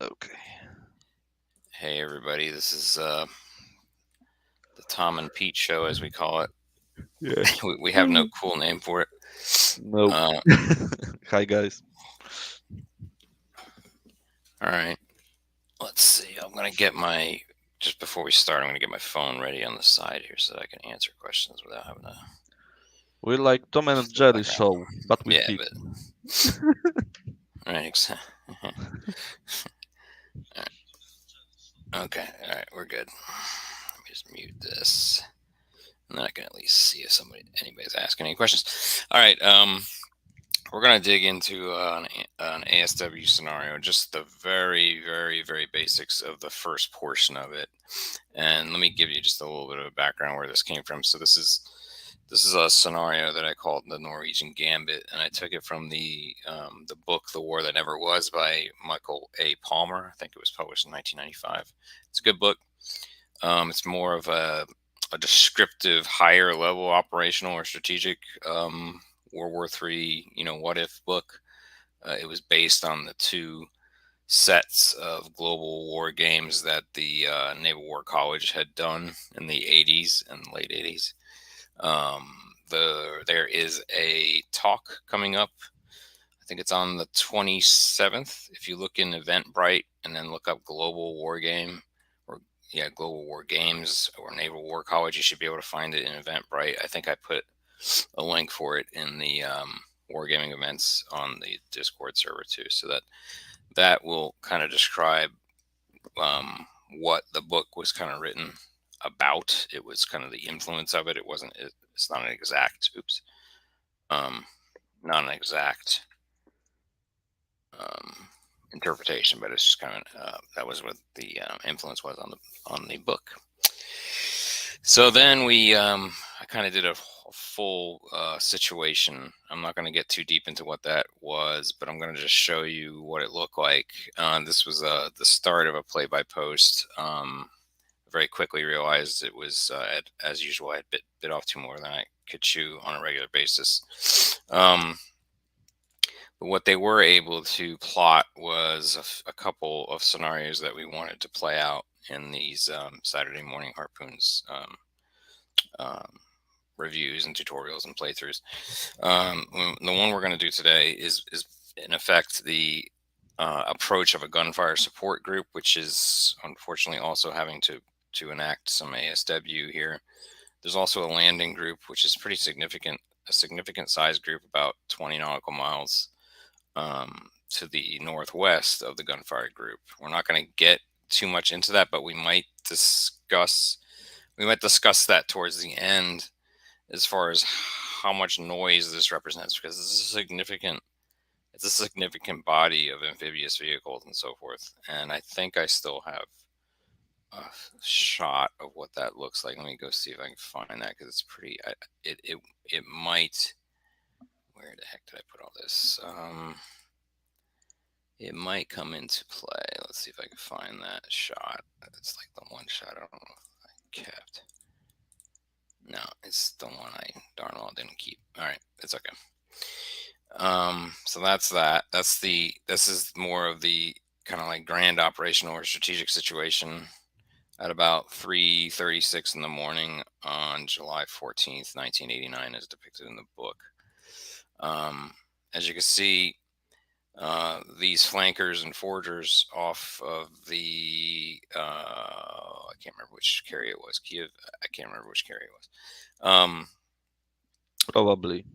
Okay. Hey everybody, this is the Tom and Pete show, as we call it. Yes. We have no cool name for it. No. Uh, Hi guys. all right, let's see. I'm gonna get my just before we start. I'm gonna get my phone ready on the side here so that I can answer questions without having to We're like Tom and fill the Jerry background. show, but with Yeah, Pete. but right. Okay, all right, we're good. Let me just mute this, and then I can at least see if anybody's asking any questions. All right. We're going to dig into an ASW scenario, just the very, very, very basics of the first portion of it. And let me give you just a little bit of a background where this came from. So this is a scenario that I called the Norwegian Gambit, and I took it from the book "The War That Never Was" by Michael A. Palmer. I think it was published in 1995. It's a good book. It's more of a descriptive, higher level operational or strategic World War III, what if book. It was based on the two sets of global war games that the Naval War College had done in the 80s and late 80s. There is a talk coming up. I think it's on the 27th. If you look in Eventbrite and then look up Global War Game, or Global War Games or Naval War College, you should be able to find it in Eventbrite. I think I put a link for it in the wargaming events on the Discord server too, so that will kind of describe what the book was kind of written about. It was kind of the influence of it. It's not an exact. Not an exact interpretation, but it's just kind of that was what the influence was on the book. So then I kind of did a full situation. I'm not going to get too deep into what that was, but I'm going to just show you what it looked like. This was the start of a play-by-post. Very quickly realized it was, as usual, I had bit off too more than I could chew on a regular basis. But what they were able to plot was a couple of scenarios that we wanted to play out in these Saturday morning Harpoons reviews and tutorials and playthroughs. The one we're going to do today is in effect the approach of a gunfire support group, which is unfortunately also having to enact some ASW here. There's also a landing group, which is pretty significant, a significant size group, about 20 nautical miles to the northwest of the gunfire group. We're not going to get too much into that, but we might discuss that towards the end as far as how much noise this represents, because it's a significant body of amphibious vehicles and so forth. And I think I still have a shot of what that looks like. Let me go see if I can find that, because it's pretty. It might. Where the heck did I put all this? It might come into play. Let's see if I can find that shot. It's like the one shot I don't know if I kept. No, it's the one I darn well didn't keep. All right, it's okay. So that's that. This is more of the kind of like grand operational or strategic situation at about 3:36 in the morning on July 14th, 1989, as depicted in the book. As you can see, these flankers and forgers off of the I can't remember which carrier it was. Kiev. I can't remember which carrier it was. Probably.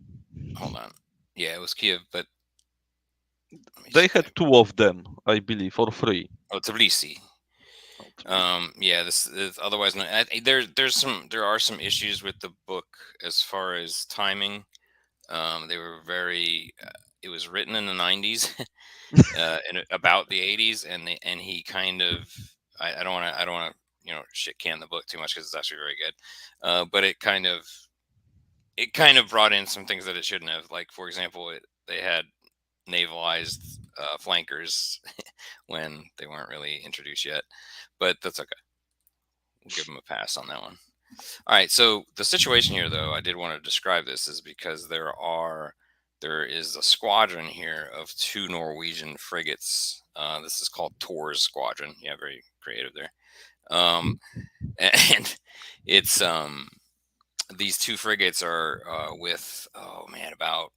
Hold on. Yeah, it was Kiev, but They had two of them, I believe, or three. Oh, Tbilisi. Yeah, this is otherwise not. There are some issues with the book as far as timing. They were very. It was written in the 90s, and about the 80s, and he kind of. I don't want to shit can the book too much, because it's actually very good. But it kind of brought in some things that it shouldn't have. Like, for example, they had navalized flankers when they weren't really introduced yet, but that's okay. We'll give them a pass on that one. All right, so the situation here, though, I did want to describe this, is because there are there is a squadron here of 2 Norwegian frigates. This is called Tor's Squadron. Yeah, very creative there. And it's these 2 frigates are with about,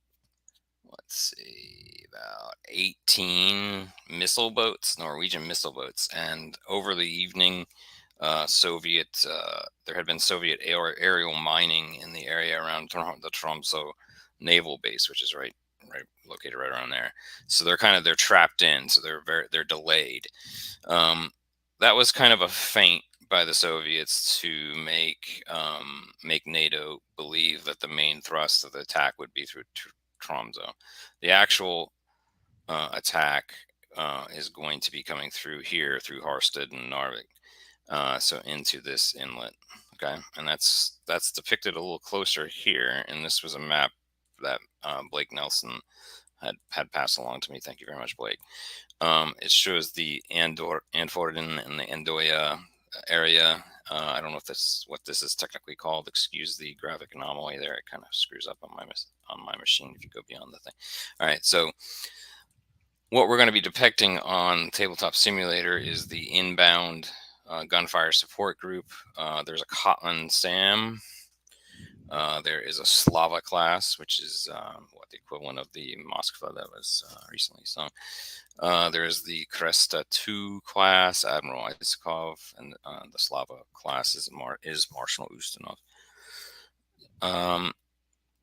let's see, about 18 missile boats, Norwegian missile boats. And over the evening, there had been Soviet aerial mining in the area around the Tromsø naval base, which is right located right around there. So they're trapped in, so they're delayed. That was kind of a feint by the Soviets to make NATO believe that the main thrust of the attack would be through Tromsø. The actual attack is going to be coming through here, through Harstad and Narvik, so into this inlet. Okay, and that's depicted a little closer here. And this was a map that Blake Nelson had passed along to me. Thank you very much, Blake. It shows the Andorden and the Andoya area. I don't know if what this is technically called. Excuse the graphic anomaly there. It kind of screws up on my machine if you go beyond the thing. All right, so what we're going to be depicting on Tabletop Simulator is the inbound gunfire support group. There's a Kotland Sam. There is a Slava class, which is the equivalent of the Moskva that was recently sunk. There's the Kresta 2 class, Admiral Isakov, and the Slava class is Marshal Ustinov.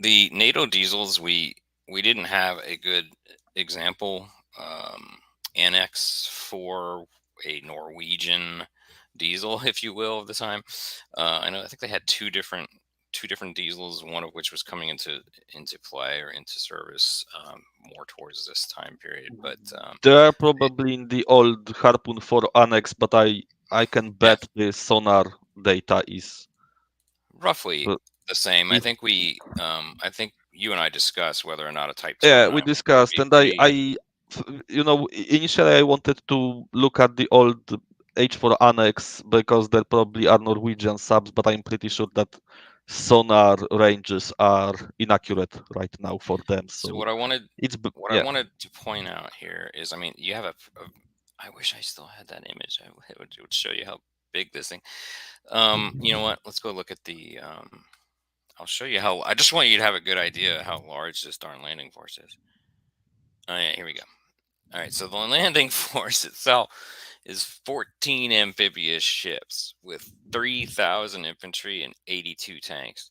The NATO diesels, we didn't have a good example annex for a Norwegian diesel, if you will, of the time. I think they had two different diesels, one of which was coming into play or into service more towards this time period. But they are probably in the old Harpoon 4 annex, but I can bet the sonar data is roughly the same. I think you and I discussed whether or not a Type 2. Yeah, we discussed, and I initially I wanted to look at the old H4 annex because there probably are Norwegian subs, but I'm pretty sure that sonar ranges are inaccurate right now for them. So what I wanted to point out here is, I mean, you have I wish I still had that image. It would show you how big this thing. You know what? Let's go look at the. I'll show you how. I just want you to have a good idea how large this darn landing force is. Oh yeah, here we go. All right, so the landing force itself is 14 amphibious ships with 3,000 infantry and 82 tanks,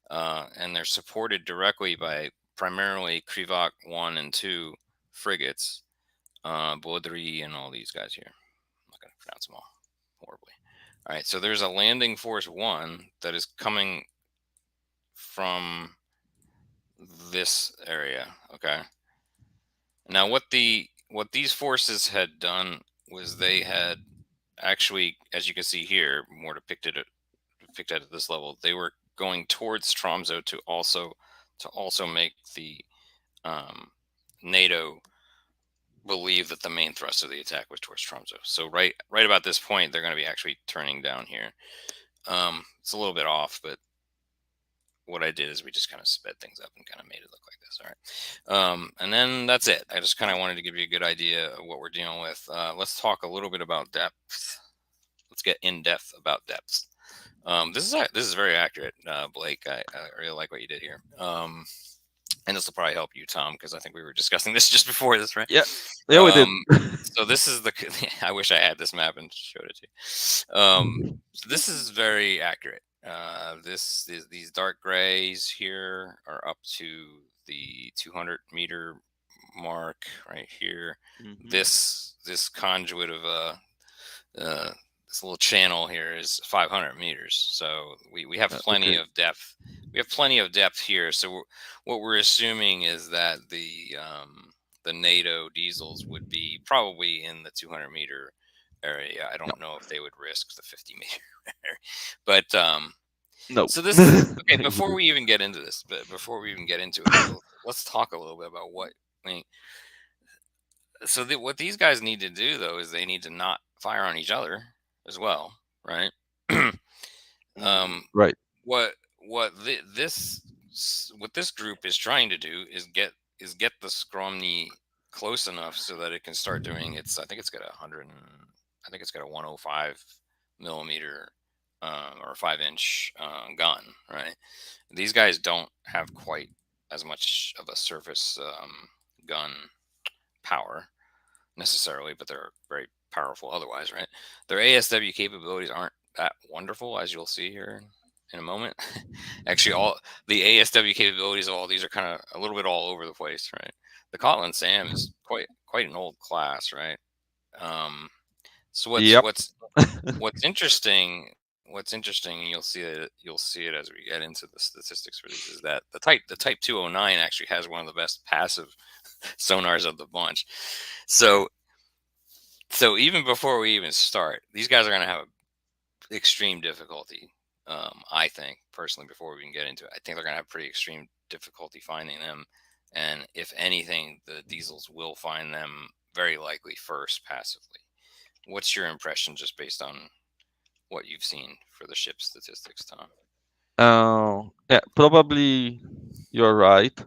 and they're supported directly by primarily Krivak 1 and 2 frigates, Baudry and all these guys here. I'm not going to pronounce them all horribly. All right, so there's a landing force 1 that is coming from this area. Okay. Now, what these forces had done was they had actually, as you can see here, more depicted at this level, they were going towards Tromsø to also make the NATO believe that the main thrust of the attack was towards Tromsø. So right about this point, they're going to be actually turning down here. It's a little bit off, but what I did is we just kind of sped things up and kind of made it look like this. All right. And then that's it. I just kind of wanted to give you a good idea of what we're dealing with. Let's talk a little bit about depth. Let's get in depth about depths. This is very accurate, Blake. I really like what you did here. And this will probably help you, Tom, because I think we were discussing this just before this, right? Yeah, we did. So this is I wish I had this map and showed it to you. So this is very accurate. These dark grays here are up to the 200-meter mark right here. Mm-hmm. This conduit of this little channel here is 500 meters. So we have plenty of depth. We have plenty of depth here. So what we're assuming is that the NATO diesels would be probably in the 200-meter area. I don't know if they would risk the 50-meter area, but no. So this is okay. Before we even get into this, let's talk a little bit about what I mean. So what these guys need to do, though, is they need to not fire on each other as well, right? Right. What this group is trying to do is get get the Skromny close enough so that it can start doing its. I think it's got I think it's got a 105 millimeter or 5-inch gun, right? These guys don't have quite as much of a surface gun power necessarily, but they're very powerful otherwise, right? Their ASW capabilities aren't that wonderful, as you'll see here in a moment. Actually, all the ASW capabilities of all these are kind of a little bit all over the place, right? The Kotlin SAM is quite an old class, right? So Yep. what's interesting, and you'll see it as we get into the statistics for these, is that the Type 209 actually has one of the best passive sonars of the bunch. So even before we even start, these guys are going to have extreme difficulty. I think personally, before we can get into it, I think they're going to have pretty extreme difficulty finding them. And if anything, the diesels will find them very likely first passively. What's your impression just based on what you've seen for the ship statistics, Tom? Yeah, probably you're right.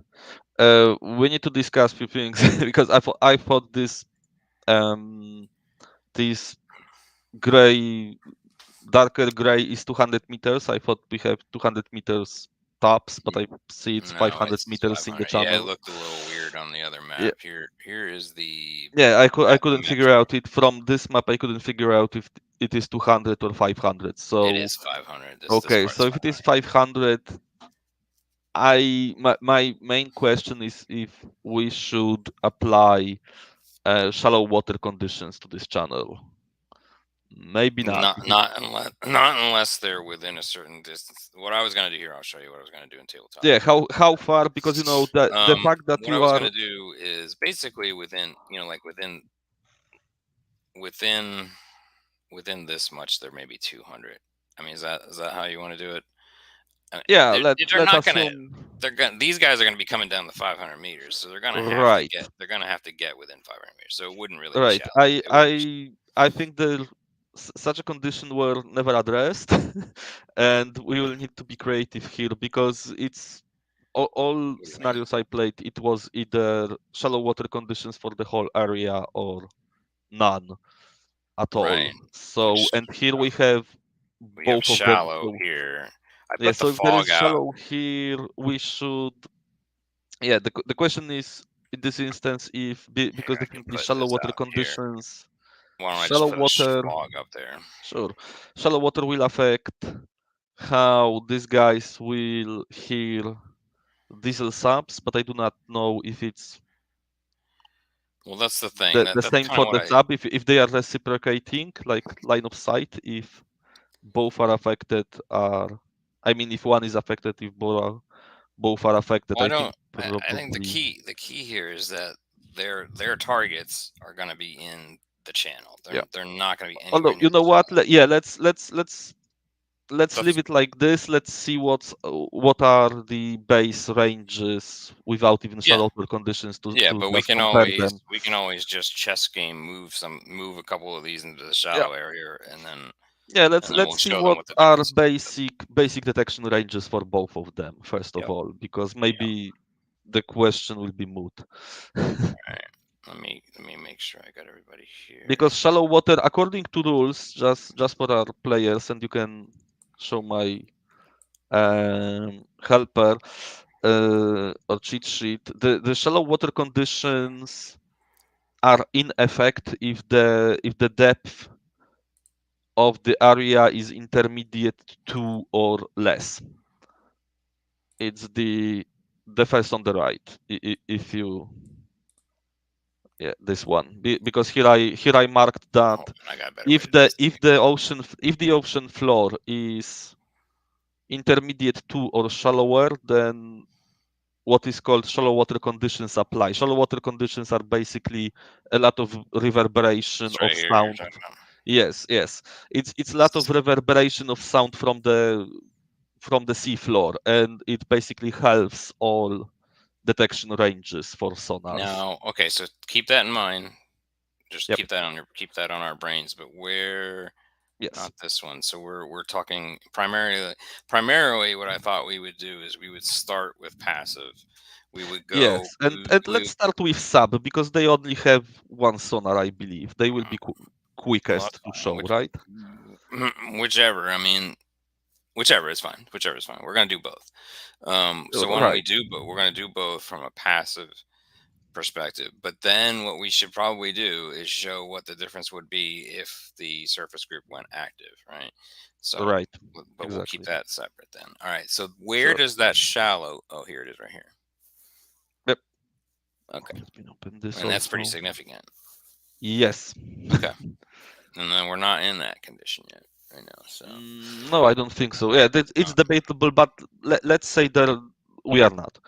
We need to discuss a few things because I thought this gray, darker gray is 200 meters. I thought we have 200 meters tops, but I see it's No, 500 it's meters in the 500. Yeah, it channel. looked a little weird on the other Yeah, map. Here is the yeah. I couldn't figure bathymetric. out it from this map. I couldn't figure out if it is 200 or 500. It So is 500. This okay, part's so if it 500. is 500, my main question is if we should apply shallow water conditions to this channel. Maybe not. Not unless they're within a certain distance. What I was gonna do here, I'll show you what I was gonna do in tabletop. Yeah, how far? Because you know the fact that What I you was are gonna do is basically within, like within this much, there may be 200. I mean, is that how you want to do it? I mean, yeah. they're Let's not gonna. assume These guys are gonna be coming down the 500 meters, so they're gonna have to right, get. They're gonna have to get within 500 meters. So it wouldn't really be right. shallow. I It wouldn't be. I I think such a condition were never addressed, and we will need to be creative here because it's all What do you mean? scenarios I played. It was either shallow water conditions for the whole area or none at all. Right. So, Which and here we have we have both of them. shallow So, here. I yeah, put the so if there is fog out. shallow here, we should. Yeah, the question is in this instance if Here, because I can definitely put shallow this water out here. conditions, Why don't I just shallow put a water, fog up there? sure, shallow water will affect how these guys will hear diesel subs, but I do not know if it's Well, that's the thing. the That's same kind for of what the I. sub if they are reciprocating like line of sight if both are affected are I mean if one is affected if both are affected Well, I I think don't. I think probably the key here is that their targets are going to be in the channel. yeah. They're not going to be anywhere Although near you the know what channel. yeah let's leave That's it like this. Let's see what are the base ranges without even yeah. shallow water conditions Yeah, to but just compare them. we can always just chess game move a couple of these into the Yeah. shallow area, and Yeah, then let's we'll see show them what what the are difference. basic detection ranges for both of them first of Yep. all, because Yeah. maybe the question will be moot. All right. Let me make sure I got everybody here. Because shallow water, according to rules, just for our players, and you can show my helper or cheat sheet. The shallow water conditions are in effect if the depth of the area is intermediate to or less. It's the first on the right. If you yeah this one because here I marked that Hold on, I got a better way to do this. if the ocean floor is intermediate to or shallower, then what is called shallow water conditions apply. Shallow water conditions are basically a lot of reverberation It's of right here. You're sound. talking about. Yes, yes. It's a lot of reverberation of sound from the seafloor, and it basically halves all detection ranges for sonars. Now, okay, so keep that in mind. Just Yep. keep that on our brains. But where, Yes. not this one. So we're talking primarily. What I thought we would do is we would start with passive. We would go. Yes, and let's start with sub because they only have one sonar, I believe. They will be Well, that's quickest to fine. show, right? Whichever. I mean, whichever is fine. Whichever is fine. We're gonna do both. So why don't we Right, do both? We're gonna do both from a passive perspective. But then what we should probably do is show what the difference would be if the surface group went active, right? So, right, but we'll keep exactly. that separate then. All right. So where Sure. does that shallow? Oh, here it is, right here. Yep. Okay, Let me open this and that's pretty also. significant. Yes. Okay, and then we're not in that condition yet right now. So No, I don't think so. Yeah, it's debatable, but let's say that we are not.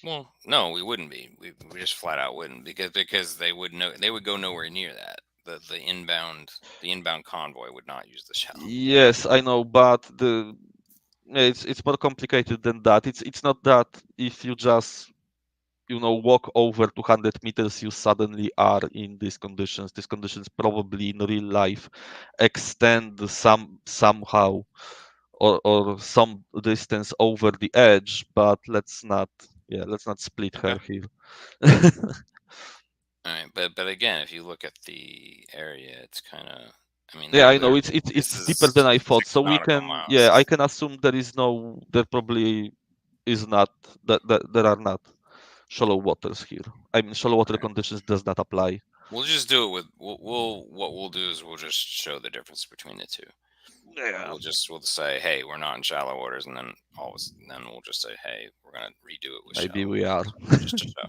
well, no, we wouldn't be. We just flat out wouldn't because they would know they would go nowhere near that. The inbound convoy would not use the shallow. Yes, I know, but yeah, it's more complicated than that. It's not that if you just walk over 200 meters, you suddenly are in these conditions. These conditions probably in real life extend somehow or some distance over the edge, but let's not split Okay. hair here. All right, but again, if you look at the area, it's kind of. I mean, Yeah, I know there. it's This deeper than is I thought. 6 So nautical I miles. can assume there probably is not that there are not shallow waters here. I mean, shallow water Right. conditions does not apply. We'll just do it with. We'll what we'll do is we'll just show the difference between the two. Yeah, We'll say, hey, we're not in shallow waters, and then then we'll just say, hey, we're gonna redo it with maybe shallow we waters, are. just to show,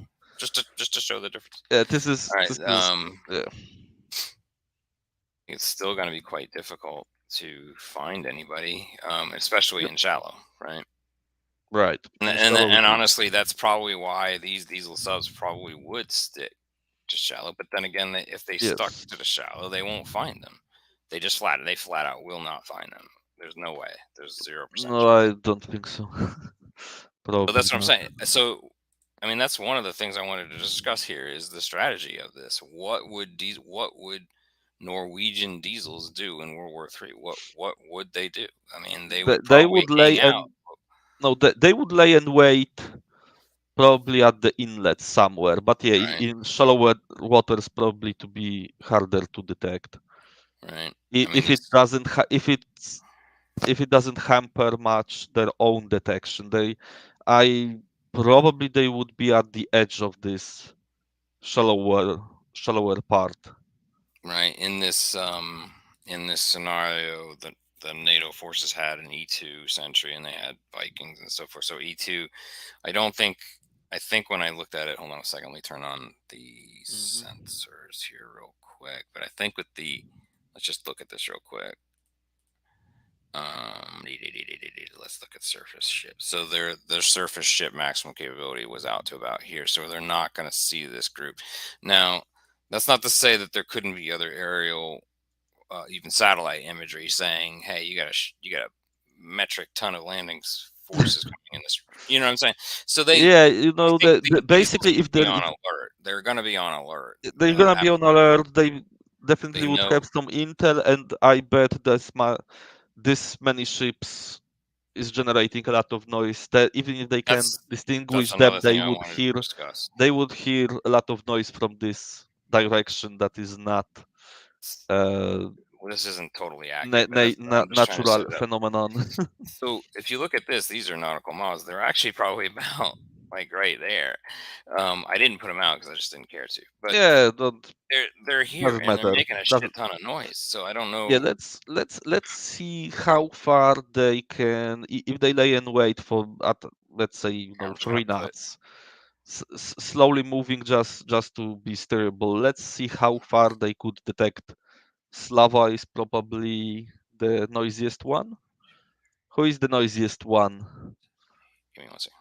just to show the difference. Yeah, All this right. is yeah, It's still gonna be quite difficult to find anybody, especially yep, in shallow, right? right. And In and, shallow it and will. honestly, that's probably why these diesel subs probably would stick to shallow. But then again, if they stuck Yes. to the shallow, they won't find them. They flat out will not find them. There's no way. There's 0% No, chance. I don't think so. So Probably that's what I'm not. saying. So, I mean, that's one of the things I wanted to discuss here is the strategy of this. What would Norwegian diesels do in World War III? What would they do? I mean, they would They probably would hang lay out, and no, they would lay and wait probably at the inlet somewhere. But yeah, right? in shallower waters, probably to be harder to detect. Right. I mean, If it these doesn't if it doesn't hamper much their own detection, I probably they would be at the edge of this shallower part. right in this scenario, the NATO forces had an E2 sentry and they had Vikings and so forth. So E2, I don't think. I think when I looked at it, hold on a second, let me turn on the Hmm. sensors here real quick. But I think with the, let's just look at this real quick. Let's look at surface ship. So their surface ship maximum capability was out to about here. So they're not going to see this group. Now, that's not to say that there couldn't be other aerial, even satellite imagery saying, "Hey, you got a metric ton of landings forces coming in this." You know what I'm saying? So Yeah, I think the these will basically be on alert. They're going to be on alert. they're gonna be on alert, they They definitely would know have some intel, and I bet this many ships is generating a lot of noise. That even if they can that's distinguish them, another thing I wanted to discuss. they would hear a lot of noise from this direction that is not uh, Well, this isn't totally accurate, but I'm just trying to natural set it up. phenomenon. So if you look at this, these are nautical miles. They're actually probably about like right there. I didn't put them out because I just didn't care to. But Yeah, don't they're here doesn't and they're matter. making a Doesn't shit ton of noise. So I don't Yeah, know. let's see how far they can if they lay and wait for at let's say Here, I'm just gonna 3 knots, slowly moving just to be steerable. Let's see how far they could detect. Slava is probably the noisiest one. Who is the noisiest one? give me one second.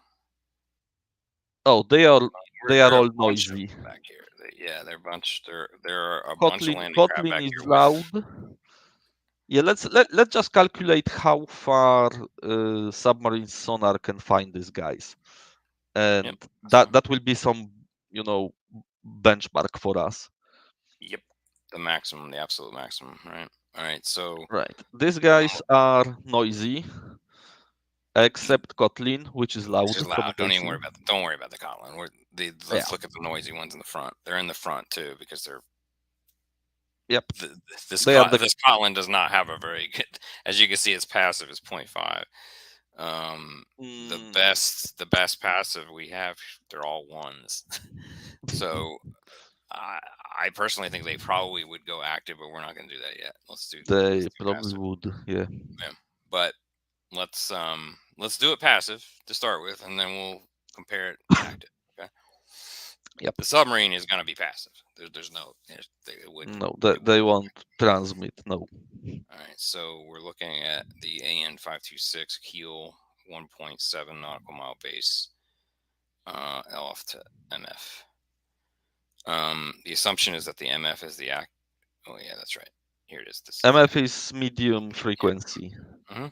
Oh, they are There are a all bunch of noisy. them back here. Yeah, they're a bunch. There are a bunch of landing craft Kotlin back is here with. loud. Yeah, let's just calculate how far submarine sonar can find these guys, Yep, and that's fine. that will be some you know benchmark for us. Yep, the maximum, the absolute maximum. Right. All right. So Right, these if guys are noisy. except Kotlin, which is It's loud just from loud. what I see. Don't worry about the Kotlin. Yeah. Let's look at the noisy ones in the front. They're in the front too because Yep. this They are the this Kotlin does not have a very good. As you can see, its passive is 0.5. The best passive we have, they're all ones. So I personally think they probably would go active, but we're not going to do that yet. Let's do probably passive. would. Yeah. But let's do it passive to start with, and then we'll compare it active. Okay. Yep. The submarine is going to be passive. There's no it would No, they won't transmit. No. All right, so we're looking at the AN526 keel 1.7 nautical mile base, LF to MF. The assumption is that the MF is the act. Oh yeah, that's right. Here it is. This MF is medium frequency. Mm-hmm.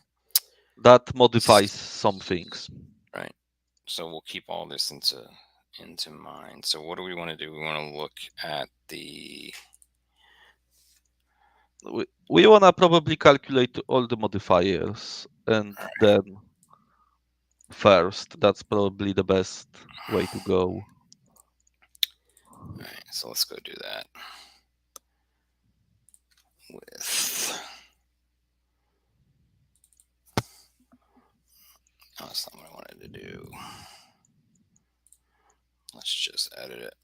That modifies some things. Right. So we'll keep all this into mind. So what do we want to do? We want to look at the. We want to probably calculate all the modifiers and then first. That's probably the best way to go. All right, so let's go do that. With. Oh, that's not what I wanted to do. Let's just edit it.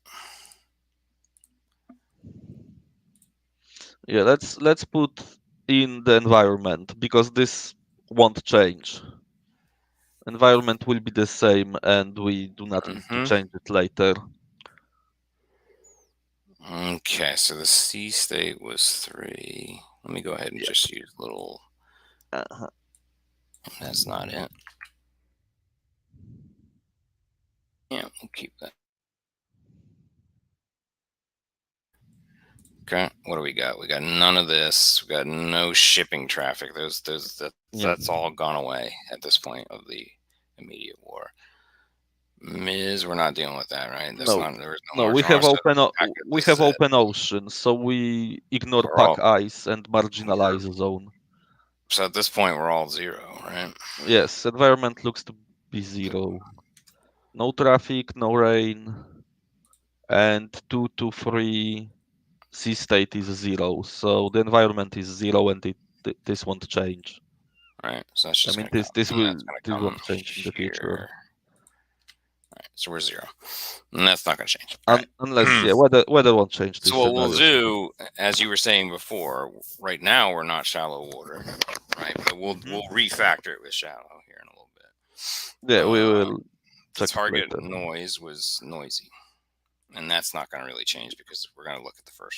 Yeah, let's put in the environment because this won't change. Environment will be the same and we do not need to change it later. Okay, so the C state was 3. Let me go ahead and just use little. That's not it. Yeah, we'll keep that. Okay, what do we got? We got none of this. We got no shipping traffic. That's all gone away at this point of the immediate war. Miz, we're not dealing with that, right? That's not. There was no. We have open ocean, so we ignore pack ice and marginalize zone. So at this point, we're all 0, right? Yes, environment looks to be 0. No traffic, no rain, and 2 to 3 sea state is 0. So the environment is 0, and this won't change. Right. So that's just. this won't change in the future. Right, so we're 0, and that's not going to change. Unless weather won't change this. So what we'll do, as you were saying before, right now we're not shallow water, right? But we'll refactor it with shallow here in a little bit. Yeah, we will. The target noise was noisy, and that's not going to really change because we're going to look at the front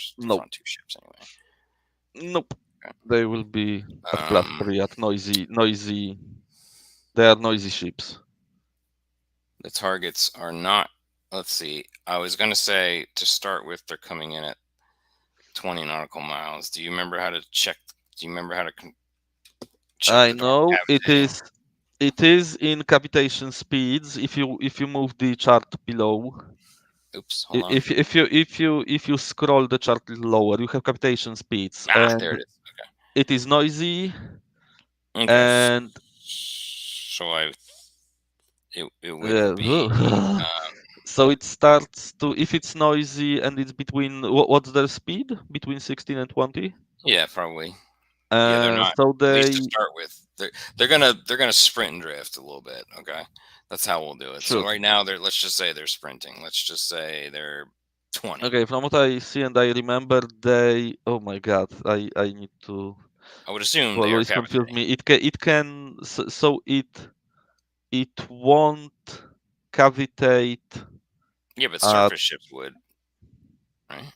2 ships anyway. Nope. Okay. They will be at class 3 at noisy. They are noisy ships. The targets are not. Let's see. I was going to say to start with, they're coming in at 20 nautical miles. Do you remember how to check? Do you remember how to check? I know it is. It is in cavitation speeds. If you move the chart below. Oops. Hold on. If you scroll the chart a little lower, you have cavitation speeds. And there it is. Okay. It is noisy. Okay. And so it would be. So it starts to, if it's noisy and it's between, what's their speed? Between 16 and 20? Yeah, probably. Yeah, they're not. So at least to start with, they're gonna sprint and drift a little bit. Okay, that's how we'll do it. Sure. So right now let's just say they're sprinting. Let's just say they're 20. Okay, from what I see and I remember, oh my god, I need to. I would assume they are confuse me. It can so it won't cavitate. Yeah, but surface ships would, right?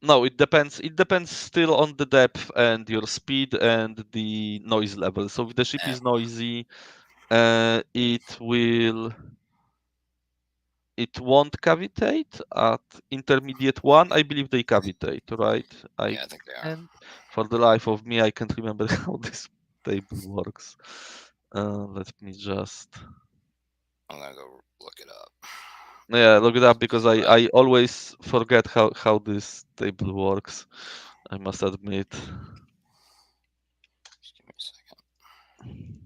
No, it depends. It depends still on the depth and your speed and the noise level. So if the ship is noisy, it won't cavitate. At intermediate 1, I believe they cavitate, right? I think they are. And for the life of me, I can't remember how this table works. Let me just. I'm gonna go look it up. Yeah, look it up because I always forget how this table works. I must admit. Just give me a second.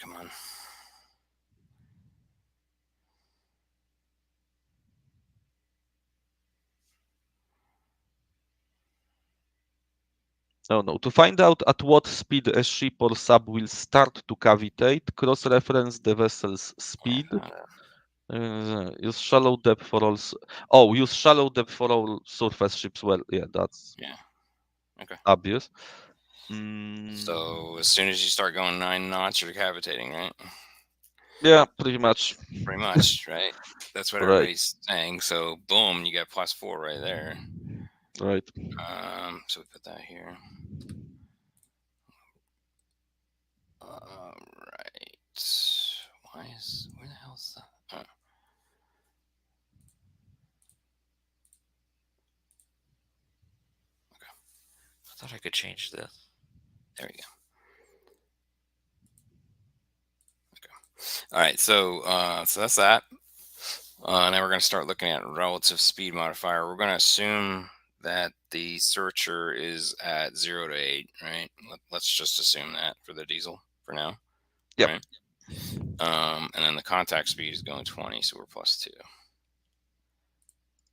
Come on. Oh no. To find out at what speed a ship or sub will start to cavitate, cross-reference the vessel's speed. Use shallow depth for all. Use shallow depth for all surface ships. Well, yeah, that's Okay. obvious. So as soon as you start going 9 knots, you're cavitating, right? Yeah, pretty much. Pretty much, right? That's what Right. everybody's saying. So boom, you got +4 right there. Right. So we put that here. Right. Where the hell's that? Oh. Okay. I thought I could change this. There we go. Okay. All right. So that's that. Now we're going to start looking at relative speed modifier. We're going to assume that the searcher is at 0 to 8, right? Let's just assume that for the diesel for now. Yep. Right. And then the contact speed is going 20, so we're +2.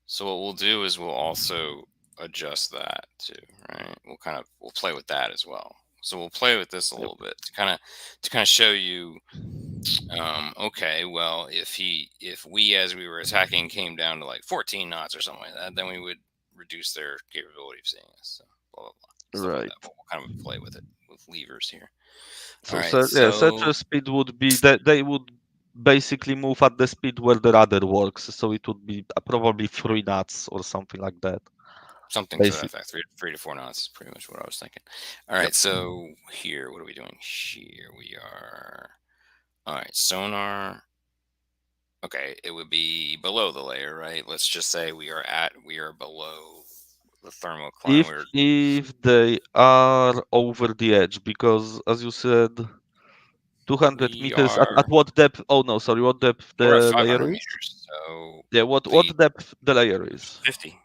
So what we'll do is we'll also adjust that too, right? We'll play with that as well. So we'll play with this a little bit to kind of show you, okay, well, if we as we were attacking came down to like 14 knots or something like that, then we would reduce their capability of seeing us. So blah blah blah, stuff Right. like that. But we'll kind of play with it with levers here. So, All right, searcher speed would be that they would basically move at the speed where the rudder works. So it would be probably 3 knots or something like that. Something to that effect. 3 to 4 knots is pretty much what I was thinking. All right, so here, what are we doing? Here we are. All right, sonar. Okay, it would be below the layer, right? Let's just say we are below the thermocline. If they are over the edge, because as you said, 200 meters at what depth? Oh no, sorry, what depth We're at the 500 layer is? meters, so Yeah, what depth the layer is? 50.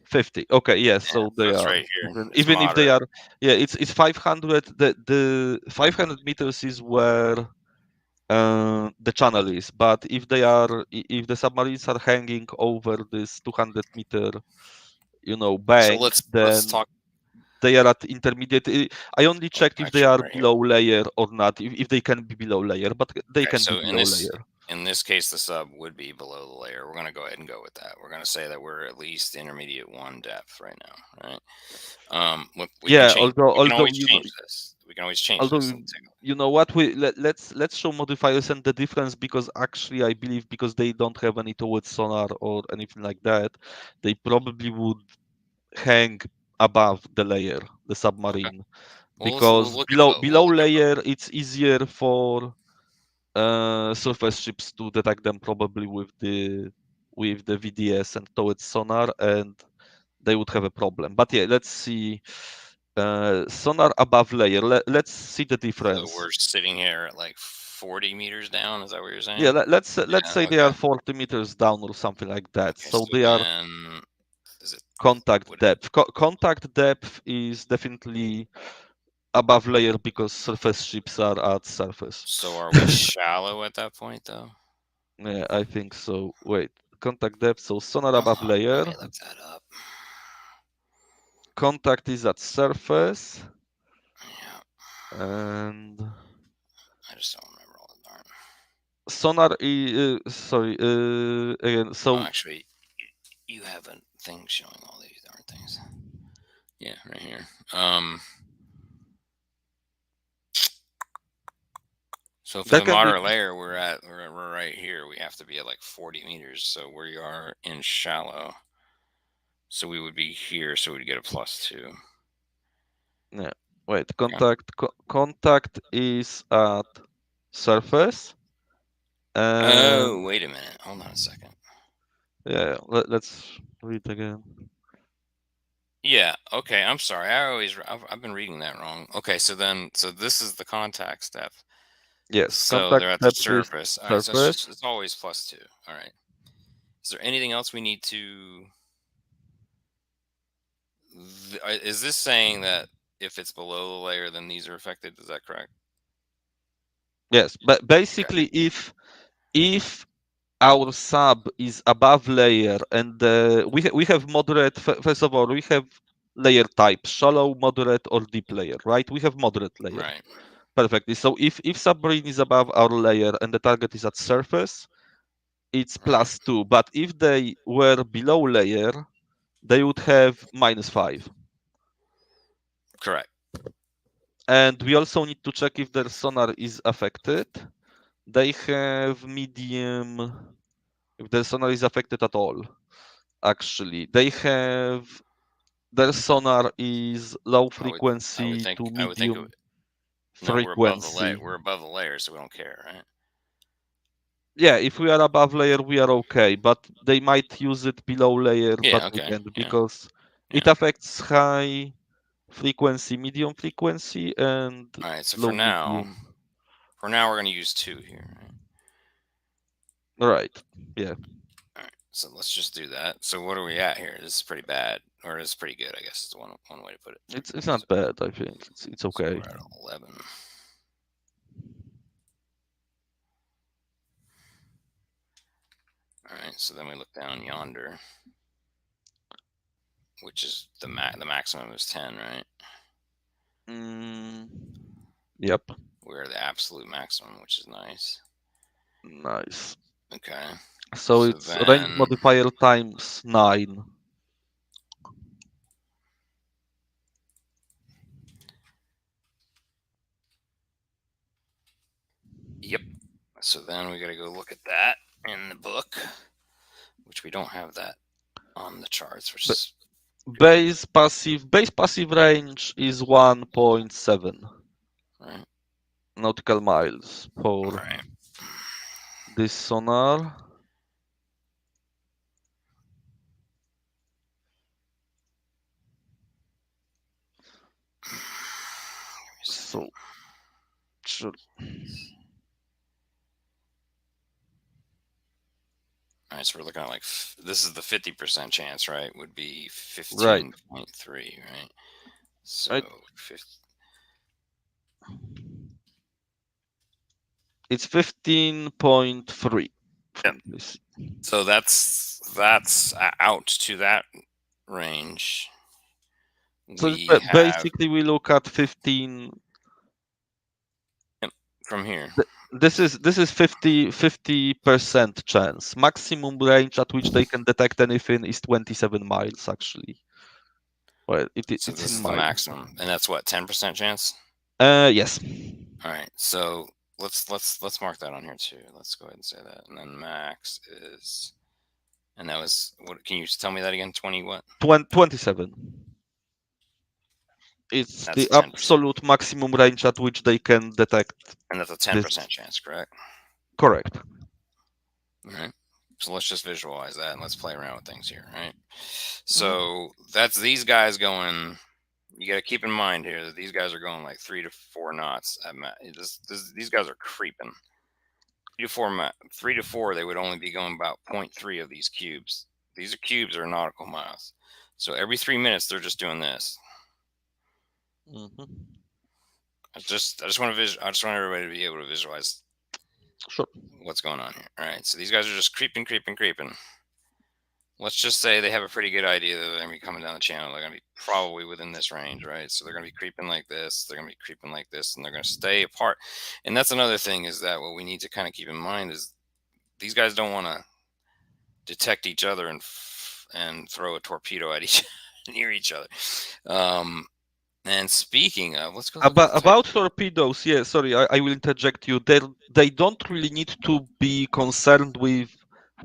50. Okay, yes. Yeah, So they it's are right here. It's even if they moderate. are, yeah, it's 500. The 500 meters is where the channel is. But if they are, if the submarines are hanging over this 200-meter, So bank, let's then talk. they are at intermediate. I only checked if they Actually, are right here. below layer or not. If they can be below layer, but they Okay, can so be below layer. in this case, the sub would be below the layer. We're going to go ahead and go with that. We're going to say that we're at least intermediate 1 depth right now, right? We Yeah, can always although change this. We can always change although this. you know what, let's show modifiers and the difference, because actually I believe because they don't have any towards sonar or anything like that, they probably would hang above the layer, the submarine. Okay. Well, Because we'll below look at layer it's easier for surface ships to detect them, probably with the VDS and towards sonar, and they would have a problem. But yeah, let's see. Sonar above layer. Let's see the difference. So we're sitting here at like 40 meters down. Is that what you're saying? Yeah, let's say they are 40 meters down or something like that. Okay, So they are is it contact depth. Contact depth is definitely above layer because surface ships are at surface. So are we shallow at that point, though? Yeah, I think so. Wait, contact depth. So sonar above layer. Let me look that up. Contact is at surface. Yeah. And I just don't remember all the darn. Sonar is sorry. Again, so actually, you have a thing showing all these darn things. Yeah, right here. So for the moderate layer, we're right here. We have to be at like 40 meters. So we are in shallow. So we would be here. So we'd get a +2. Yeah. Wait. Contact is at surface. Oh, wait a minute. Hold on a second. Yeah. Let's read again. Yeah. Okay. I'm sorry. I've been reading that wrong. Okay. So this is the contact step. Yes. So Contact they're at the surface. All right. So surface. it's always +2. All right. Is there anything else we need to? Is this saying that if it's below the layer, then these are affected? Is that correct? Yes, but basically, if our sub is above layer and we have moderate. First of all, we have layer types: shallow, moderate, or deep layer. Right? We have moderate layer. Right. Perfectly. So if submarine is above our layer and the target is at surface, it's Right. +2. But if they were below layer, they would have -5. Correct. And we also need to check if their sonar is affected. They have medium, if their sonar is affected at all. Actually, they have their sonar is low I would frequency think. to I would think. medium No, we're above the layer. frequency. We're above the layer, so we don't care, right? Yeah, if we are above layer, we are okay, but they might use it below layer, but Yeah. we Okay. can't Yeah. because it Yeah. affects high frequency, medium frequency, and All right. So low medium. for now, we're going to use 2 here. Right? Right. Yeah. All right. So let's just do that. So what are we at here? This is pretty bad, or it's pretty good, I guess is one way to put it. It's So, not bad, I think. It's so okay. we're at 11. All right. So then we look down yonder, which is the maximum is 10, right? Mm, yep. We're the absolute maximum, which is nice. Nice. Okay. So it's range then modifier times 9. Yep. So then we got to go look at that in the book, which we don't have that on the charts, which is Base passive range is 1.7 right. nautical miles for Right. this sonar. So sure. All right, so we're looking at like this is the 50% chance, right? Would be Right. 15.3, right? So Right. It's 15.3. Yep. So that's out to that range. So We have basically we look at 15 from here. This is 50% chance. Maximum range at which they can detect anything is 27 miles actually. Well, So it's this in is the miles. maximum, and that's what 10% chance. Yes. All right, so let's mark that on here too. Let's go ahead and say that, and then max is, and that was what? Can you tell me that again? 20 what? 27. It's That's the 10%. absolute maximum range at which they can detect. And that's a 10% chance, correct? Correct. All right. So let's just visualize that and let's play around with things here, right? So that's these guys going. You got to keep in mind here that these guys are going like 3 to 4 knots. These guys are creeping. 3 to 4, they would only be going about 0.3 of these cubes. These are cubes or nautical miles. So every 3 minutes, they're just doing this. I just want everybody to be able to visualize what's going on here. All right, so these guys are just creeping. Let's just say they have a pretty good idea that they're going to be coming down the channel. They're going to be probably within this range, right? So they're going to be creeping like this. They're going to be creeping like this, and they're going to stay apart. And that's another thing is that what we need to kind of keep in mind is these guys don't want to detect each other and throw a torpedo at near each other. And speaking of, let's go about torpedoes. Yeah, sorry, I will interject you. They don't really need to be concerned with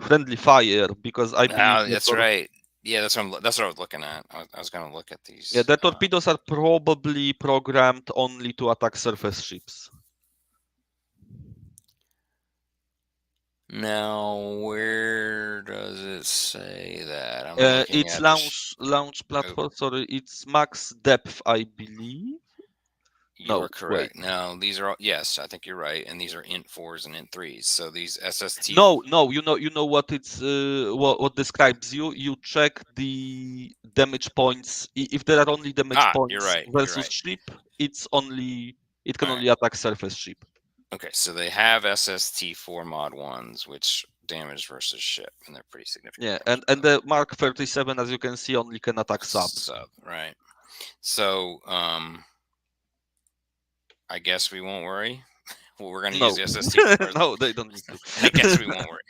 friendly fire because I believe that's right. Yeah, that's what I was looking at. I was going to look at these. Yeah, the torpedoes are probably programmed only to attack surface ships. Now, where does it say that? I'm looking It's at launch platform. Sorry, it's max depth, I believe. You're correct. Now these are yes, I think you're right, and these are int 4s and int 3s. So these SST. No, you know what it's what describes you. You check the damage points. If there are only damage points you're right, versus ship, it can only attack surface ship. Okay, so they have SST-4 mod 1s, which damage versus ship, and they're pretty significant. Yeah, and the Mark 37, as you can see, only can attack subs. Sub, right? So, I guess we won't worry. Well, we're going to use the SST-4s. No, they don't need to. I guess we won't worry.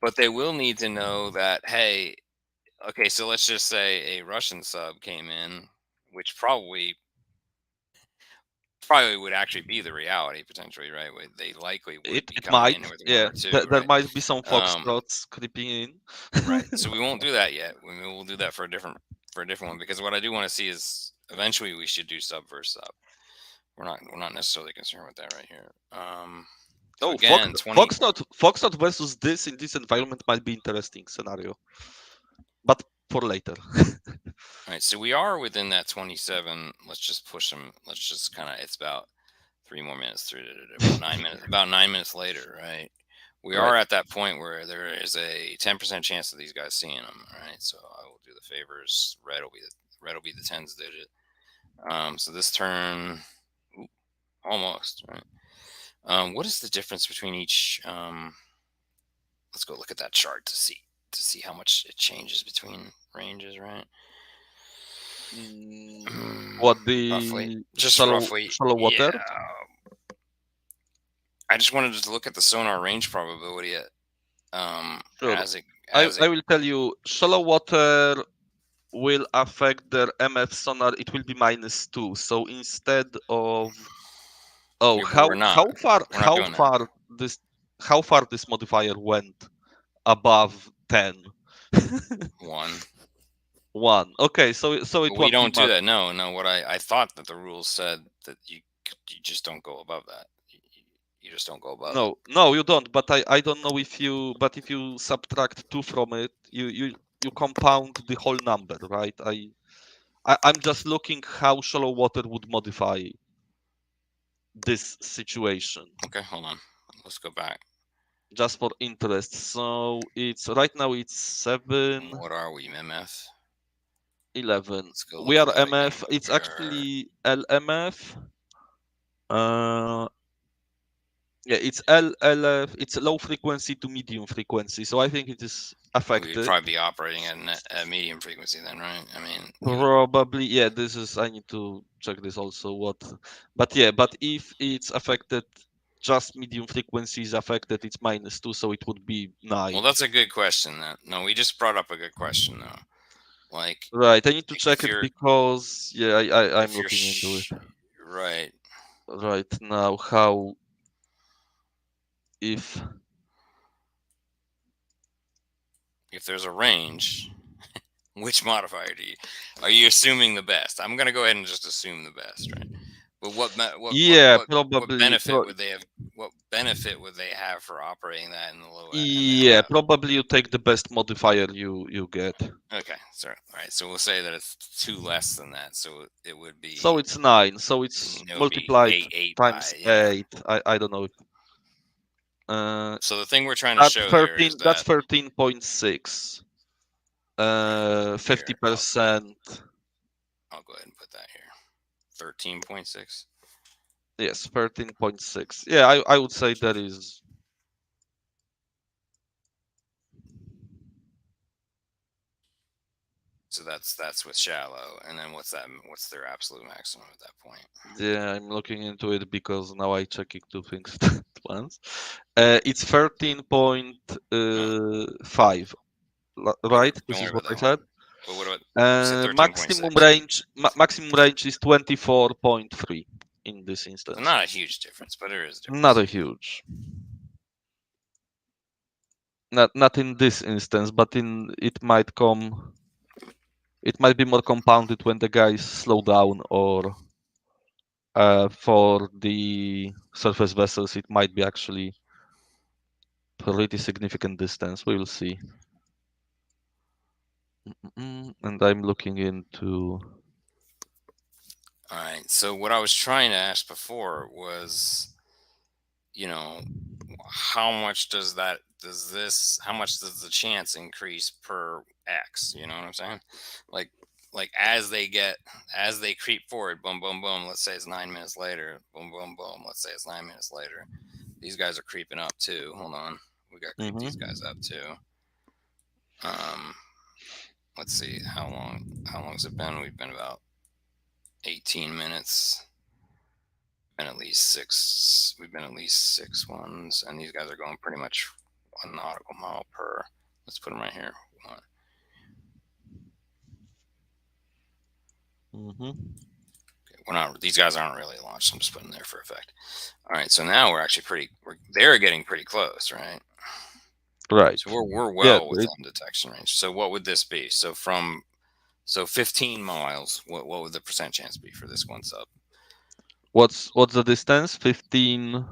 But they will need to know that, hey, okay, so let's just say a Russian sub came in, which probably would actually be the reality potentially, right? They likely would be It coming might, in with yeah. one or two, There right? might be some foxtrots creeping in. Right. So we won't do that yet. We'll do that for a different one, because what I do want to see is eventually we should do sub versus sub. We're not necessarily concerned with that right here. So Oh, again, 20. Foxtrot versus this in this environment might be interesting scenario, but for later. All right, so we are within that 27. Let's just push them. Let's just kind of. It's about 3 more minutes through. About 9 minutes. About 9 minutes later, right? We are at that point where there is a 10% chance of these guys seeing them. All right, so I will do the favors. Red will be the tens digit. So this turn, almost right. What is the difference between each? Let's go look at that chart to see how much it changes between ranges, right? What the roughly, just shallow water? Yeah. I just wanted to look at the sonar range probability at Sure. as it. I will tell you, shallow water will affect their MF sonar. It will be -2. So instead of how far this modifier went above 10? 1. Okay, so it we won't don't be do that. No. What I thought that the rules said that you just don't go above that. You just don't go above it. No, you don't. But I don't know if you subtract 2 from it, you compound the whole number, right? I'm just looking how shallow water would modify this situation. Okay, hold on. Let's go back. Just for interest. So it's right now it's 7. What are we, MF? 11. We are MF. It's actually LMF. Yeah, it's LF. It's low frequency to medium frequency. So I think it is affected. We'd probably be operating at medium frequency then, right? I mean, probably, yeah. This is. I need to check this also. But yeah. But if it's affected, just medium frequency is affected. It's -2, so it would be 9. Well, that's a good question. No, we just brought up a good question though. Like, right, I need to check it because I'm looking into it. Right. Right now, how if there's a range, which modifier are you assuming the best? I'm gonna go ahead and just assume the best, right? But what benefit would they have? What benefit would they have for operating that in the low? Yeah, probably you take the best modifier you get. Okay, sorry. All right, so we'll say that it's 2 less than that, so it would be. So it's 9. So it's multiplied times 8. I don't know. So the thing we're trying to show here is that's 13.6. 50%. I'll go ahead and put that here. 13.6. Yes, 13.6. Yeah, I would say that is. So that's with shallow, and then what's their absolute maximum at that point? Yeah, I'm looking into it because now I checking 2 things at once. It's 13.5. Right? This is what I said. But what about maximum range? Maximum range is 24.3 in this instance. So not a huge difference, but there is a difference. Not a huge. Not in this instance, but it might come. It might be more compounded when the guys slow down, or for the surface vessels, it might be actually pretty significant distance. We will see. And I'm looking into. All right. So what I was trying to ask before was, how much does the chance increase per X? You know what I'm saying? Like, like as they creep forward, boom, boom, boom. Let's say it's 9 minutes later. Boom, boom, boom. Let's say it's 9 minutes later. These guys are creeping up too. Hold on, we got to creep these guys up too. Let's see how long's it been? We've been about 18 minutes. And at least 6. We've been at least 6 ones, and these guys are going pretty much 1 nautical mile per. Let's put them right here. Okay, we're not. These guys aren't really launched. So I'm just putting them there for effect. All right. So now we're actually they're getting pretty close, right? Right. So we're well within detection range. So what would this be? So 15 miles. What would the percent chance be for this one sub? What's the distance? 15.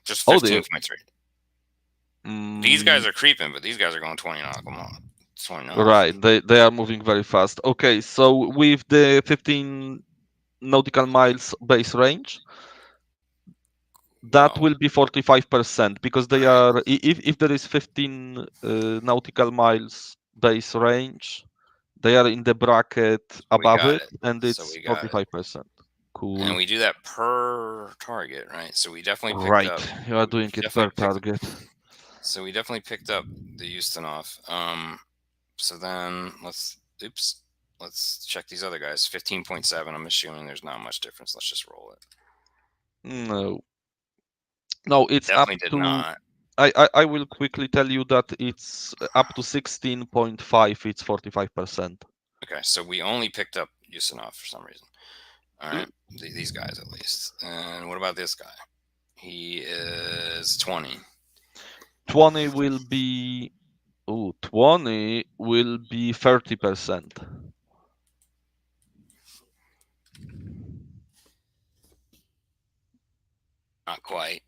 Just 15.3. These guys are creeping, but these guys are going 20 nautical miles. 20 knots. Right, they are moving very fast. Okay, so with the 15 nautical miles base range, that will be 45% because they are. If there is 15 nautical miles base range, they are in the bracket above it, and it's 45%. Cool. And we do that per target, right? So we definitely picked up. You are doing it per target. So we definitely picked up the Ustinov. So then let's check these other guys. 15.7. I'm assuming there's not much difference. Let's just roll it. No, it's definitely up did to. Not. I will quickly tell you that it's up to 16.5. It's 45%. Okay, so we only picked up Ustinov for some reason. All right, these guys at least. And what about this guy? He is 20. 20 will be. 20 will be 30%. Not quite.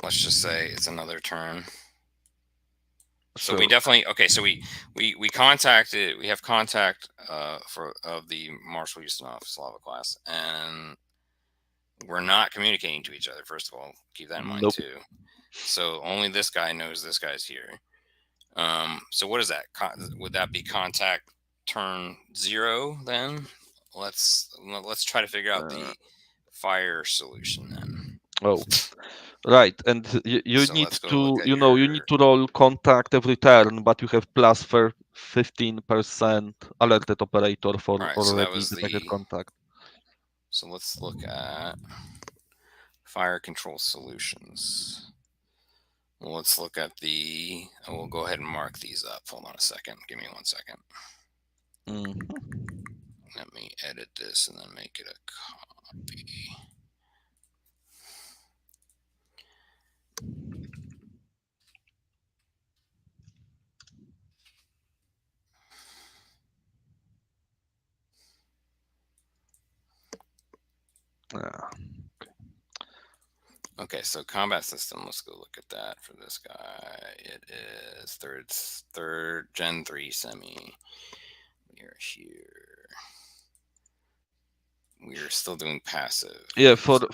Let's just say it's another turn. So Sure. we definitely So we contacted. We have contact of the Marshal Ustinov Slava class, and we're not communicating to each other. First of all, keep that in mind too. So only this guy knows this guy's here. So what is that? Would that be contact turn 0 then? Let's try to figure out the fire solution then. Oh, right. And you need to you need to roll contact every turn, but you have plus 15% alerted operator for already detected contact. So let's look at fire control solutions. Let's look at the. We'll go ahead and mark these up. Hold on a second. Give me 1 second. Let me edit this and then make it a copy. Okay, so combat system. Let's go look at that for this guy. It is third Gen 3 semi. We are here. We are still doing passive. Yeah, for the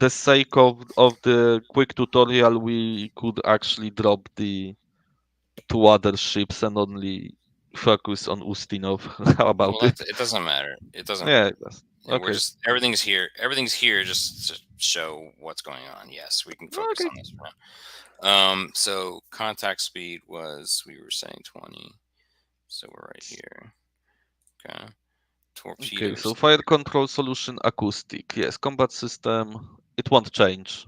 sake of the quick tutorial, we could actually drop the 2 other ships and only focus on Ustinov. How about it? It doesn't matter. It doesn't. Yeah, matter. it does. Okay. We're just everything's here. Everything's here just to show what's going on. Yes, we can focus on this for now. So contact speed was, we were saying 20. So we're right here. Okay. Torpedo. Okay, so fire control solution acoustic. Yes, combat system. It won't change.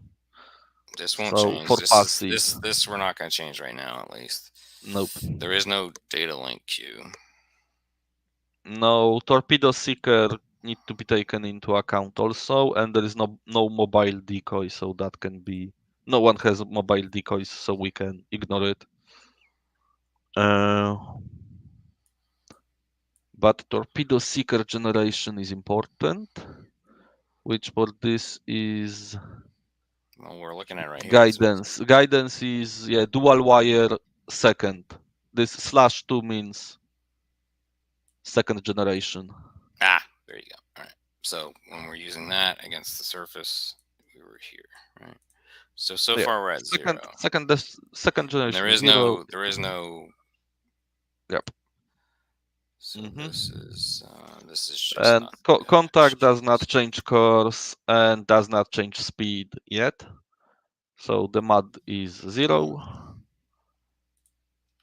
This won't change. For passive. This we're not going to change right now, at least. Nope. There is no data link queue. No, torpedo seeker need to be taken into account also, and there is no mobile decoy, so that can be. No one has mobile decoys, so we can ignore it. But torpedo seeker generation is important, which for this is. Well, we're looking at right here. Guidance. Guidance is dual wire second. This /2 means second generation. There you go. All right. So when we're using that against the surface, we were here, right? So far we're at 0. Second generation. There is no. Yep. So this is just and not good. contact does not change course and does not change speed yet. So the mod is 0.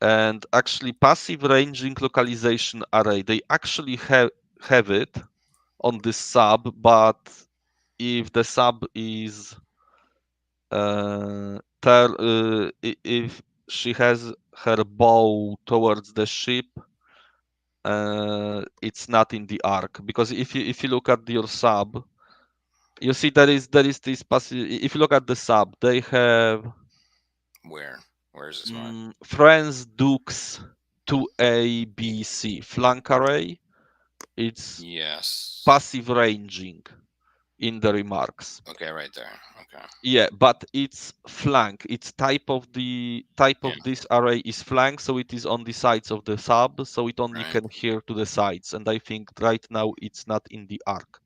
And actually passive ranging localization array, they actually have it on this sub, but if the sub is if she has her bow towards the ship, it's not in the arc, because if you look at your sub, you see there is this passive. If you look at the sub, they have Where is this one? friends dukes 2A B C flank array. It's Yes. passive ranging in the remarks. Okay, right there. Okay. Yeah, but it's flank. It's type of this array is flank, so it is on the sides of the sub, so it only can hear to the sides. And I think right now it's not in the arc.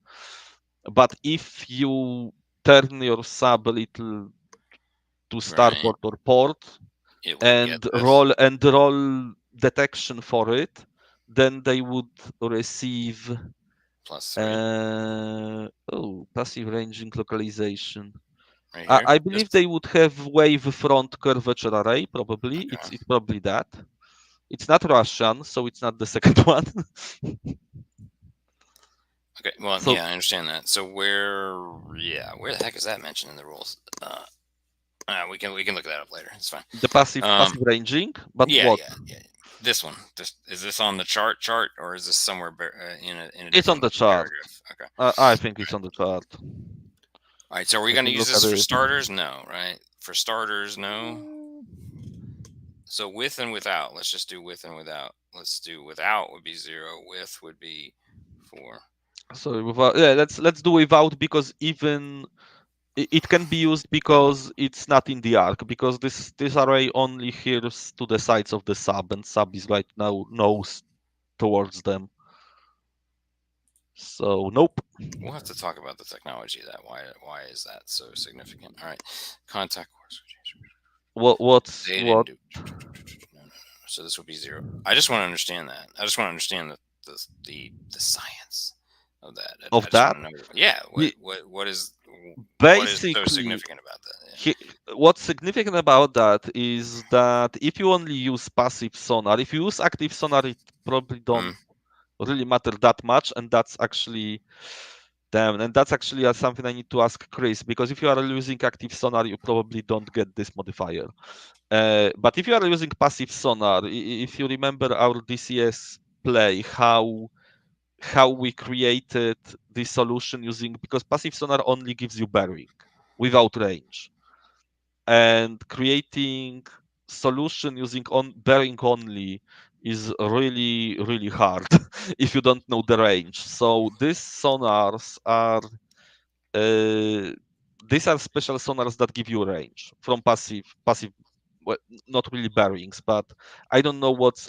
But if you turn your sub a little to starboard or port and roll detection for it, then they would receive +3. passive ranging localization. Right here. I believe they would have wave front curvature array. Probably it's probably that. It's not Russian, so it's not the second one. Okay, well, so, yeah, I understand that. So where the heck is that mentioned in the rules? We can look that up later. It's fine. The passive ranging, but what? Yeah. This one. Is this on the chart, or is this somewhere in a It's on the chart. Okay. I think it's on the chart. All right. So are we going to use this for starters? No, right? For starters, no. So with and without. Let's just do with and without. Let's do without would be 0. With would be 4. So without, yeah, let's do without, because even it can be used because it's not in the arc, because this array only hears to the sides of the sub, and sub is right now nose towards them. So nope. We'll have to talk about the technology of that. Why is that so significant? All right, contact course. What? So this would be 0. I just want to understand that. I just want to understand the science of that. Of that? Yeah. What is basically so significant about that? Yeah. What's significant about that is that if you only use passive sonar, if you use active sonar, it probably don't really matter that much, and that's actually something I need to ask Chris, because if you are using active sonar, you probably don't get this modifier. But if you are using passive sonar, if you remember our DCS play, how we created this solution because passive sonar only gives you bearing without range, and creating solution using bearing only is really, really hard if you don't know the range. So these sonars are these are special sonars that give you range from passive, well, not really bearings, but I don't know what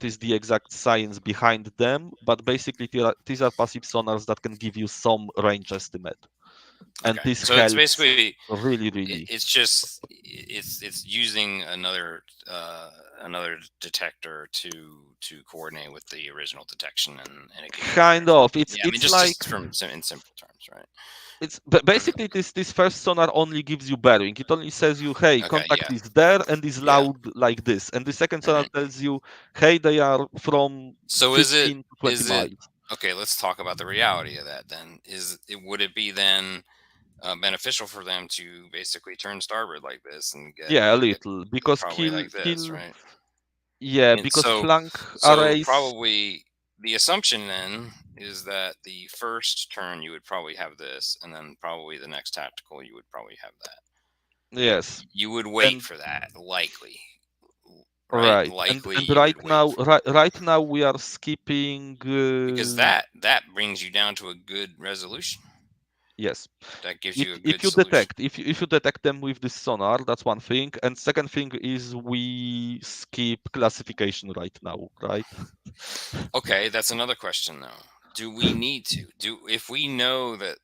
is the exact science behind them, but basically these are passive sonars that can give you some range estimate. And this so helps it's basically really. It's using another detector to coordinate with the original detection, and it kind of. It's like in simple terms, right? It's basically this first sonar only gives you bearing. It only says you, hey, contact is there and is loud like this. And the second sonar tells you, hey, they are from 15 to 20 miles. Okay, let's talk about the reality of that then. Would it be then beneficial for them to basically turn starboard like this and get a little, because probably like this, right? Yeah, because flank arrays. Probably the assumption then is that the first turn you would probably have this, and then probably the next tactical you would probably have that. Yes. You would wait for that, likely. Right. Likely. And right now we are skipping because that brings you down to a good resolution. Yes. That gives you a good solution. If you detect them with this sonar, that's one thing. And second thing is we skip classification right now, right? Okay, that's another question though. Do we need to? If we know that?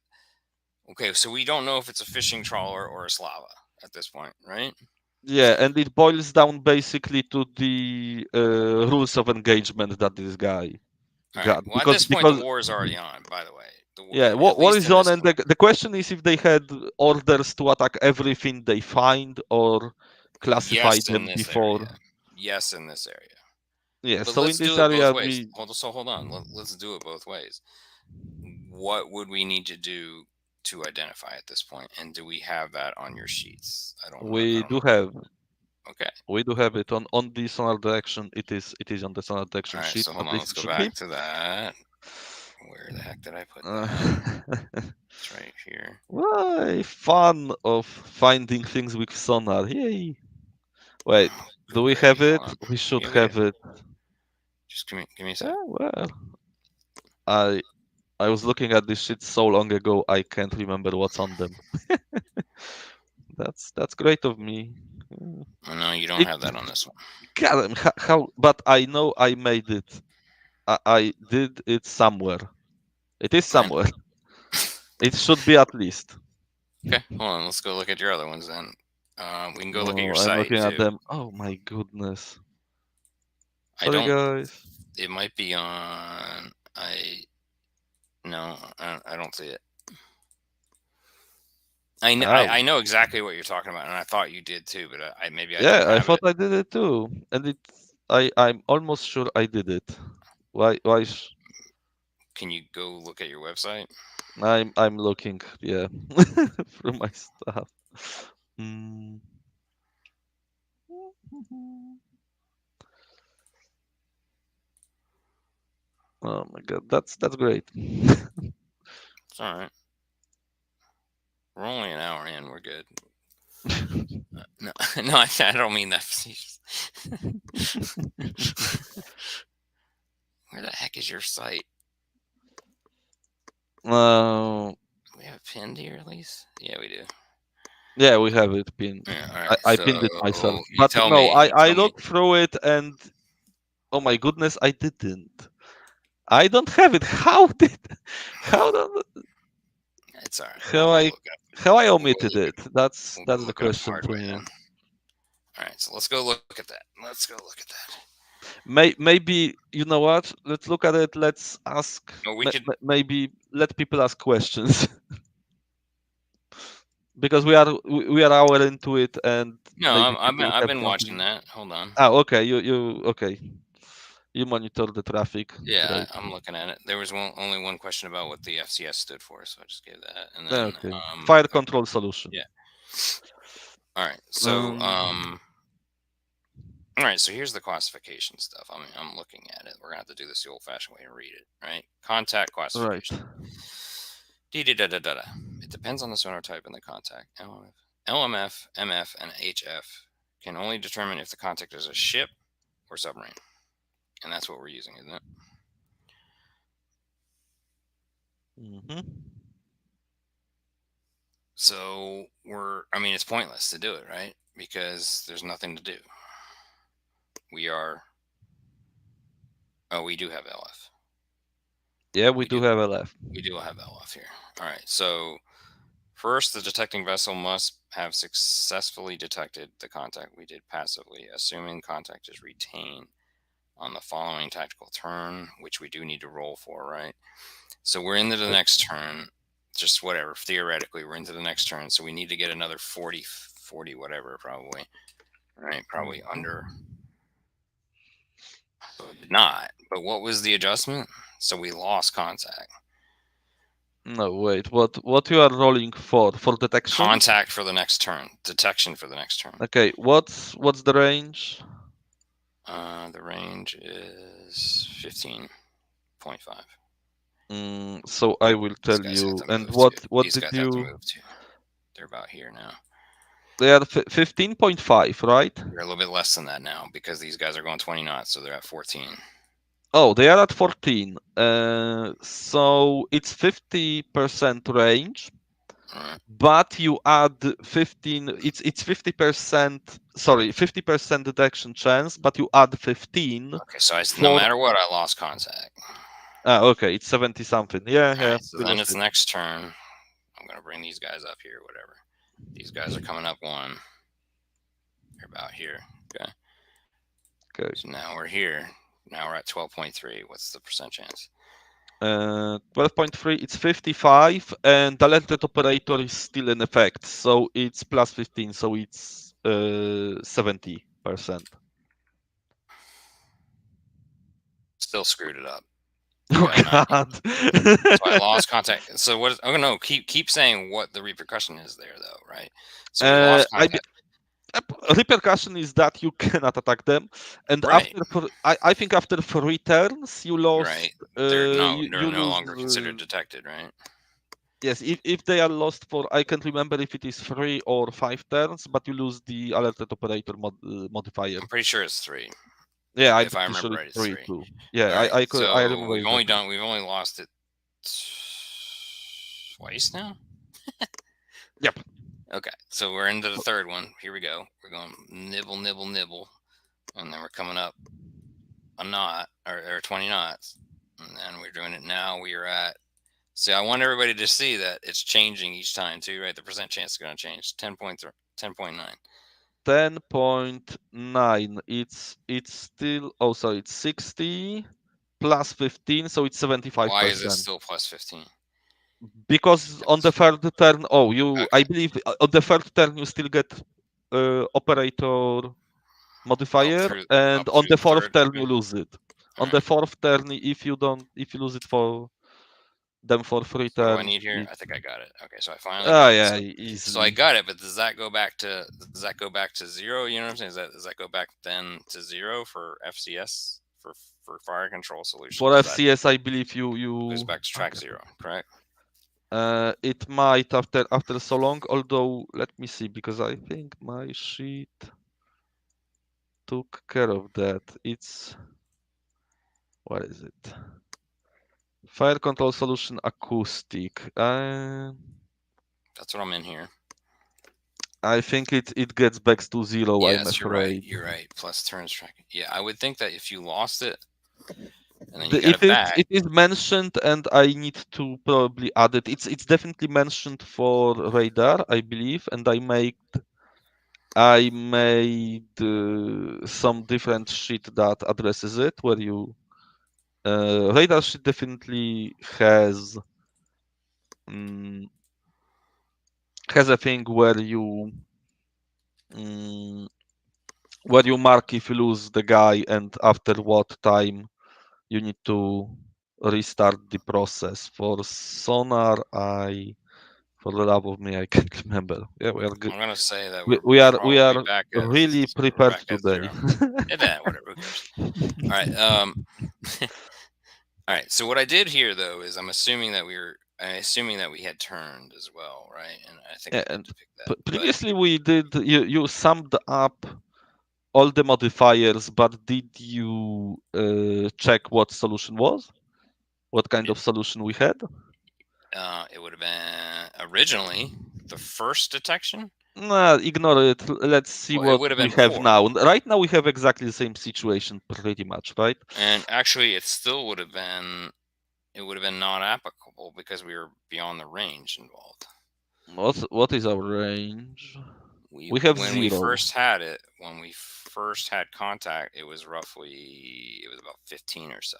Okay, so we don't know if it's a fishing trawler or a Slava at this point, right? Yeah, and it boils down basically to the rules of engagement that this guy All right. got. Well, at this point, the Because war is already on. By the way, yeah, at what least is in on, this and point. the question is if they had orders to attack everything they find or classify Yes, in them this before. area. Yes, in this area. Yeah, But so in let's this do it both area ways. we Hold on. Let's do it both ways. What would we need to do to identify at this point? And do we have that on your sheets? I we don't do know. have Okay. it on the sonar direction. It is on the sonar direction All right. sheet. So hold At on. least Let's it go should be. back to that. Where the heck did I put Uh, that? It's right here. Why fun of finding things with sonar? Yay! Wait, Oh, do good we gravy. have it? Hold on. We should Yeah, we do. have it. Just give me a Yeah, sec. well, I I was looking at this shit so long ago, I can't remember what's on them. That's great of me. Oh, no, you don't It, have that on this one. God, how? But I know I made it. I did it somewhere. It is I know. somewhere. It should be at least. Okay, hold on. Let's go look at your other ones then. We can go look at your Oh, I'm site looking at too. them. Oh my goodness. I Sorry, don't. guys. It might be on. No, I don't see it. Oh, I know exactly what you're talking about, and I thought you did too, but maybe I don't yeah, I have thought it. I did it too, and I'm almost sure I did it. Why? Can you go look at your website? I'm looking, yeah, through my stuff. Mm. Oh my god, that's great. It's all right. We're only an hour in. We're good. No, no, I don't mean that facetious. Where the heck is your site? We have it pinned here at least. Yeah, we do. Yeah, we have it pinned. Yeah, all right. I So pinned it myself, you but tell no, me. You I tell me. looked through it and oh my goodness, I didn't. I don't have it. How don't It's all right. how I Look up. how I We'll go omitted look it? up. That's We'll go the look up question hard for way me. then. All right. So let's go look at that. Let's go look at that. Maybe you know what? Let's look at it. Let's ask. Oh, we could. Maybe let people ask questions because we are hour into it and No, maybe people I've have been watching something. that. Hold on. Oh, okay. You okay? You monitor the traffic. Yeah, Great. I'm looking at it. There was only one question about what the FCS stood for, so I just gave that, and then Okay. Fire control solution. yeah. All right. So all right. So here's the classification stuff. I mean, I'm looking at it. We're gonna have to do this the old-fashioned way and read it. Right. Contact classification. Right. It depends on the sonar type and the contact. LMF, MF, and HF can only determine if the contact is a ship or submarine, and that's what we're using, isn't it? Mm-hmm. So I mean, it's pointless to do it, right? Because there's nothing to do. We do have LF. Yeah, we do have LF. We do have LF here. All right. So first, the detecting vessel must have successfully detected the contact we did passively, assuming contact is retained on the following tactical turn, which we do need to roll for, right? So we're into the next turn. Just whatever, theoretically, we're into the next turn. So we need to get another 40 whatever, probably. Right? Probably under. Not. But what was the adjustment? So we lost contact. No, wait. What you are rolling for? For detection? Contact for the next turn. Detection for the next turn. Okay. What's the range? The range is 15.5. So I will tell you. And what These did guys have to you? move to. They're about here now. They are 15.5, right? They're a little bit less than that now because these guys are going 20 knots, so they're at 14. Oh, they are at 14. So it's 50% range, Right. but you add 15. It's 50%. Sorry, 50% detection chance, but you add 15. Okay, so no matter what, I lost contact. Okay, it's 70 something. Yeah, yeah. Right, so then it's next turn. I'm gonna bring these guys up here, whatever. These guys are coming up one. We're about here. Okay. Okay. So now we're here. Now we're at 12.3. What's the percent chance? 12.3, it's 55, and the alerted operator is still in effect, so it's plus 15, so it's 70%. Still screwed it up. Oh Got 90. God! So I lost contact. So what? Oh no! Keep saying what the repercussion is there, though, right? So we lost contact. Repercussion is that you cannot attack them, and Right. I think after 3 turns you lost. Right. They're You no lose. longer considered detected, right? Yes, if they are lost for, I can't remember if it is 3 or 5 turns, but you lose the alerted operator modifier. I'm pretty sure it's 3. Yeah, I'm If I pretty sure remember it's right, it's 3 3. too. Yeah, All right. I So remember exactly. we've only lost it twice now. Yep. Okay. So we're into the third one. Here we go. We're going nibble, nibble, nibble, and then we're coming up a knot or 20 knots, and then we're doing it now. We are at. See, I want everybody to see that it's changing each time too, right? The percent chance is going to change. 10.3, 10.9. 10.9. It's still, oh, sorry, it's 60 plus 15, so it's 75%. Why is it still plus 15? Because on the third turn, Okay. I believe on the third turn you still get operator modifier, and Up on through the the fourth third. turn Okay. you lose it. All On the right. fourth turn, if you lose it for them for 3 So what do I turns, need here? it, I think I got it. Okay, so I finally got it. yeah, So I easily. got it, but does that go back to 0? You know what I'm saying? Does that go back then to 0 for FCS for fire control For solutions? Does that FCS, I believe goes you back to track 0, correct? it might after so long. Although let me see, because I think my sheet took care of that. It's, what is it? Fire control solution acoustic. That's what I'm in here. I think it gets back to 0. I'm Yes, you're right. afraid. You're right. Plus turns tracking. Yeah, I would think that if you lost it and then you got If it back, it is mentioned, and I need to probably add it. It's definitely mentioned for radar, I believe, and I made some different sheet that addresses it, where you radar sheet definitely mm, has a thing mm, where you mark if you lose the guy and after what time you need to restart the process. For sonar, for the love of me, I can't remember. Yeah, we are good. I'm gonna say that We, we're we are we probably are back at really prepared today. 0. Whatever. Who cares? All right. All right. So what I did here, though, is I'm assuming that we had turned as well, right? And I think Yeah, I did and depict that. previously we did. You summed up all the modifiers, but did you check what solution was? What kind of solution we had? It would have been originally the first detection. Nah, ignore it. Let's see Well, it what would have we been have 4. now. Right now we have exactly the same situation, pretty much, right? And actually, it still would have been. It would have been not applicable because we were beyond the range involved. What is our range? We have When we 0. first had it, when we first had contact, it was about 15 or so.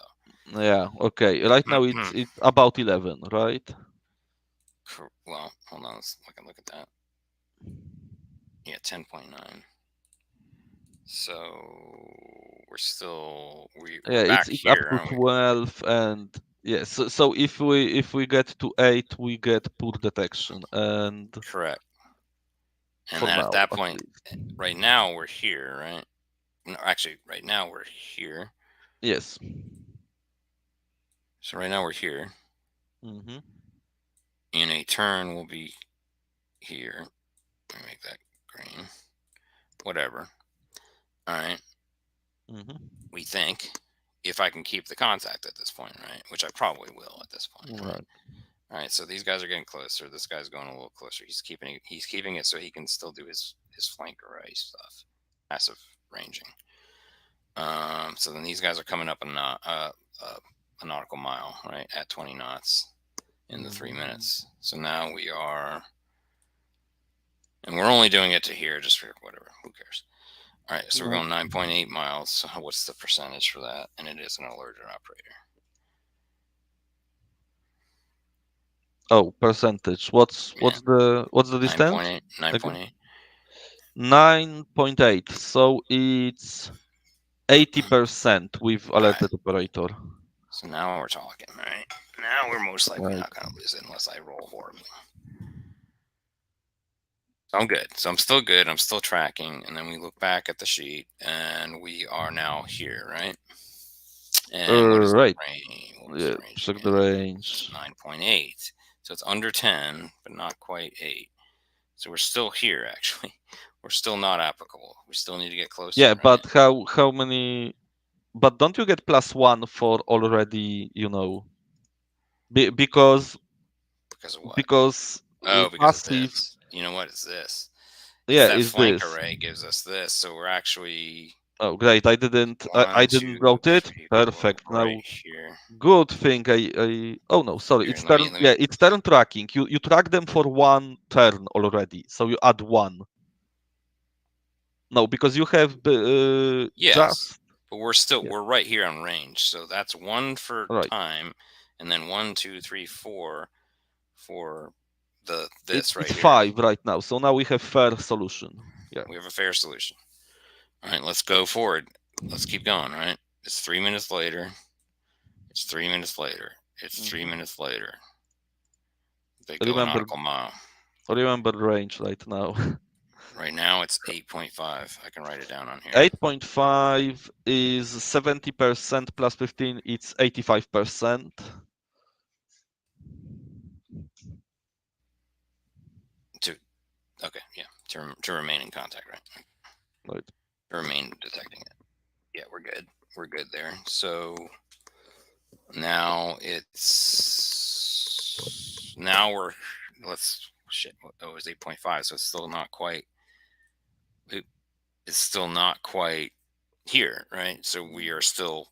Yeah, okay. Right now it's about 11, right? Well, hold on, I can look at that. Yeah, 10.9. So we're back It's up here, to aren't we? 12, and yes. So if we get to 8, we get poor detection, and Correct. And for then at now, that at point, least. right now we're here, right? No, actually, right now we're here. Yes. So right now we're here. Mm-hmm. In a turn, we'll be here. Let me make that green. Whatever. All right. Mm-hmm. We think if I can keep the contact at this point, right? Which I probably will at this point, Right. All right. So these guys are getting closer. This guy's going a little closer. He's keeping it so he can still do his flank array stuff, passive ranging. So then these guys are coming up a nautical mile, right, at 20 knots in the 3 minutes. So now we are, and we're only doing it to here, just for whatever. Who cares? All right, so we're going 9.8 miles. So what's the percentage for that? And it is an alerted operator. Oh, percentage. What's the distance? 9.8. 9.8. 9.8. So it's 80% with alerted operator. So now we're talking, right? Now we're most likely Right. not going to lose it unless I roll horribly. So I'm good. So I'm still good. I'm still tracking. And then we look back at the sheet, and we are now here, right? And what is the Right. range? What was Yeah, the range check the again? range. 9.8. So it's under 10, but not quite 8. So we're still here, actually. We're still not applicable. We still need to get closer. Yeah, right? but how many? But don't you get +1 for already? Because Because of what? because Because of passive. this. You know what? It's this. Yeah, That is flank this? array gives us this. So we're actually Oh, great! I didn't. I 1, didn't 2, wrote it. 3, 4, Perfect. right Now, here. good thing I. Oh no, sorry. Here, It's let turn. me. Yeah, it's turn tracking. You track them for 1 turn already, so you add 1. No, because you have Yes, just but we're right here on range. So that's 1 for right. time, and then 1, 2, 3, 4 for this It's right here. 5 right now. So now we have fair solution. Yeah. We have a fair solution. All right, let's go forward. Let's keep going. Right, it's 3 minutes later. It's 3 minutes later. It's 3 minutes later. They go a nautical mile. Remember range right now. Right now it's 8.5. I can write it down on here. 8.5 is 70% plus 15. It's 85%. Okay, yeah, to remain in contact, right? Right. To remain detecting it. Yeah, we're good. We're good there. So now we're shit. Oh, it was 8.5, so it's still not quite. It's still not quite here, right? So we are still.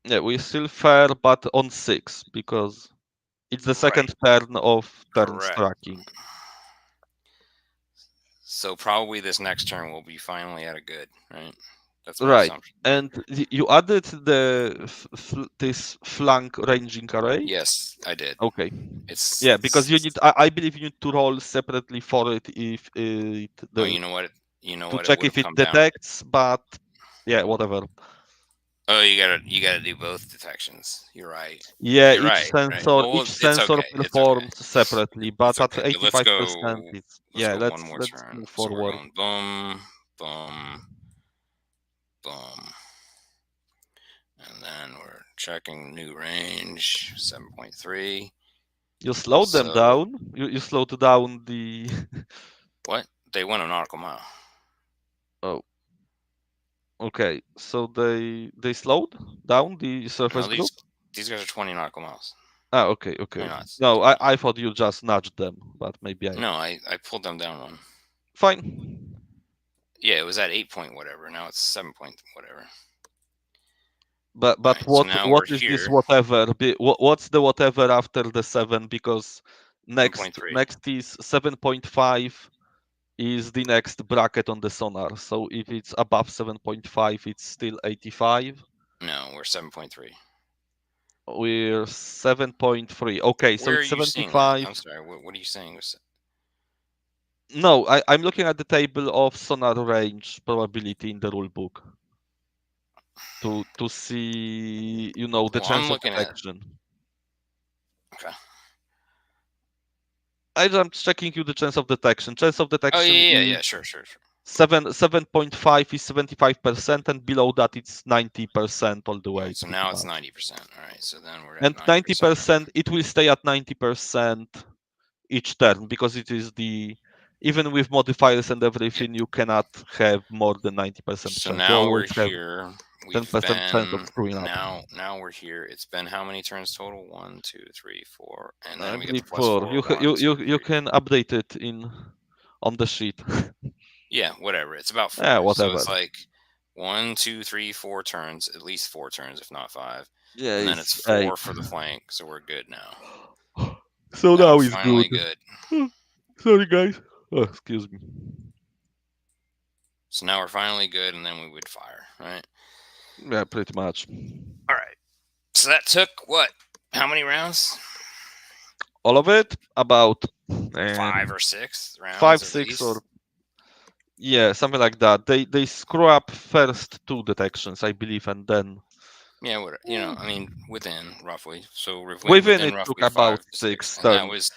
Yeah, we're still fair, but on 6 because it's the second turn of turns tracking. So probably this next turn will be finally at a good, right? That's my Right. assumption. And you added this flank ranging array? Yes, I did. Okay. Yeah, because you need. I believe you need to roll separately for it if it. You know what? To check if it detects, but yeah, whatever. Oh, you gotta do both detections. You're right. Yeah, You're each right. sensor Well, each sensor performs separately, but It's at okay. But let's 85%, go. it's Let's go one let's more turn. move So we're forward. going boom, boom, boom, and then we're checking new range 7.3. You slowed them down. You slowed down the. What? They went a nautical mile. Oh. Okay, so they slowed down the surface group. These guys are 20 nautical miles. Ah, okay. Knots, No, I thought you just nudged them, but maybe I. No, I pulled them down one. Fine. Yeah, it was at 8 point whatever. Now it's 7 point whatever. But right, what is this whatever? What's the whatever after the 7? Because next is 7.5 is the next bracket on the sonar. So if it's above 7.5, it's still 85. No, we're 7.3. We're 7.3. Okay, so it's 75. I'm sorry. What are you saying? No, I'm looking at the table of sonar range probability in the rule book to see, the chance of detection. Okay. I'm checking you the chance of detection. Chance of detection. Oh yeah, sure. 7.5 is 75%, and below that it's 90% all the way. Right, so now it's 90%. All right, so then we're at and 90%. It will stay at 90% each turn because it is even with modifiers and everything, you cannot have more than 90% chance. So now we're here. 10% chance of screwing up. Now we're here. It's been how many turns total? 1, 2, 3, 4, and then we get the plus 4. You can update it on the sheet. Yeah, whatever. It's about 4. Yeah, whatever. So it's like 1, 2, 3, 4 turns, at least 4 turns, if not 5. Yeah, and then it's 4 for the flank. So we're good now. So now it's finally good. Sorry, guys. Oh, excuse me. So now we're finally good, and then we would fire, right? Yeah, pretty much. All right. So that took what? How many rounds? All of it, about 5 or 6 rounds 5, at 6, least. or yeah, something like that. They screw up first 2 detections, I believe, and then Yeah, what you know, I mean, within roughly. So within within it took roughly 5 about to 6, 6 and turns.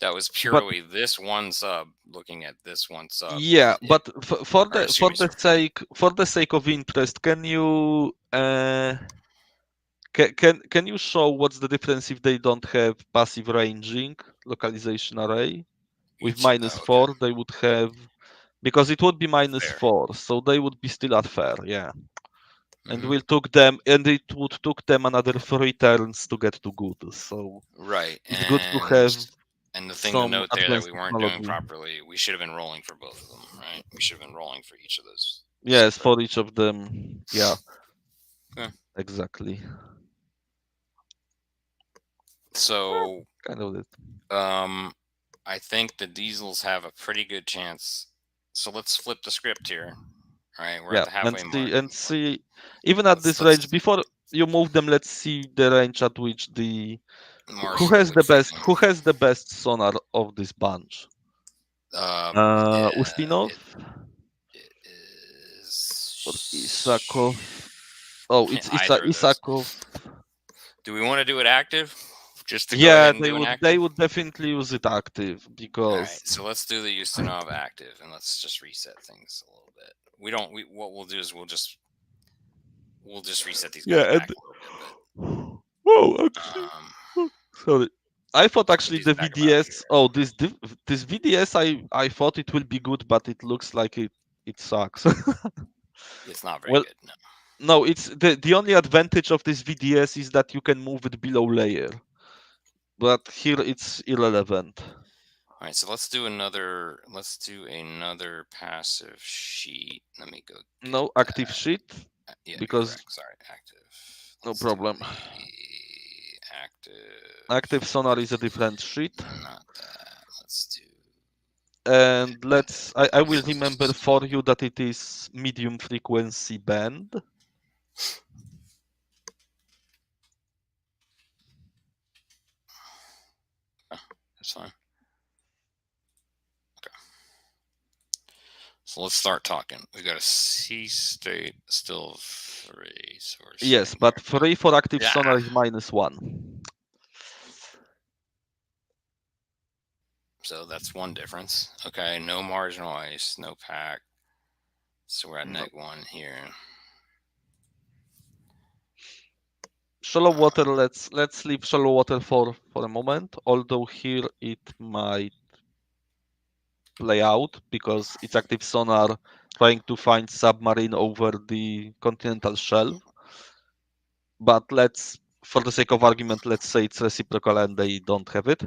that was But purely this one sub looking at this one sub. yeah, and but for or the excuse me, for the sake of interest, can you can you show what's the difference if they don't have passive ranging localization array? With each. minus Oh, okay, 4, they would have, because it would be minus fair. 4, so they would be still at fair, yeah. And Mhm. it would took them another 3 turns to get to good. So Right, it's good to have and the thing to some note there that advanced we weren't doing technology. properly, we should have been rolling for both of them, right? We should have been rolling for each of those Yes, separate. for each of them. Yeah, Yeah. exactly. So, Kind of it. I think the diesels have a pretty good chance. So let's flip the script here. All right, we're at Yeah, the halfway mark. and see, even at this range, Let's before you move them, let's see the range at which Marshall would fit in. who has the best sonar of this bunch? Yeah, Ustinov it or is Isakov? Oh, it's either of those. Isakov. Do we want to do it active? Just to go Yeah, ahead and do an they active? would definitely use it active All because right, so let's do the Ustinov active, and let's just reset things a little bit. What we'll do is we'll just reset these guys yeah, back and a little bit. whoa, But actually, sorry. I thought let's put actually these the back about VDS. here. Oh, this VDS, I thought it will be good, but it looks like it sucks. It's not very Well, good. No. no, it's the only advantage of this VDS is that you can move it below layer, but here it's irrelevant. All right, so let's do another. Let's do another passive sheet. Let me go get No active that. sheet Yeah, you're because correct. Sorry, active. no Let's do problem. the Active sonar active. is a different sheet. Not that. Let's do. And I will remember for you that it is medium frequency band. That's fine. Okay. So let's start talking. We got a C state still 3. So we're Yes, sitting but here. 3 for active Yeah. sonar is -1. So that's one difference. Okay, no marginal ice, no pack. So we're at No. -1 here. Shallow water, let's leave shallow water for a moment, although here it might play out because it's active sonar trying to find submarine over the continental shelf. But for the sake of argument, let's say it's reciprocal and they don't have it.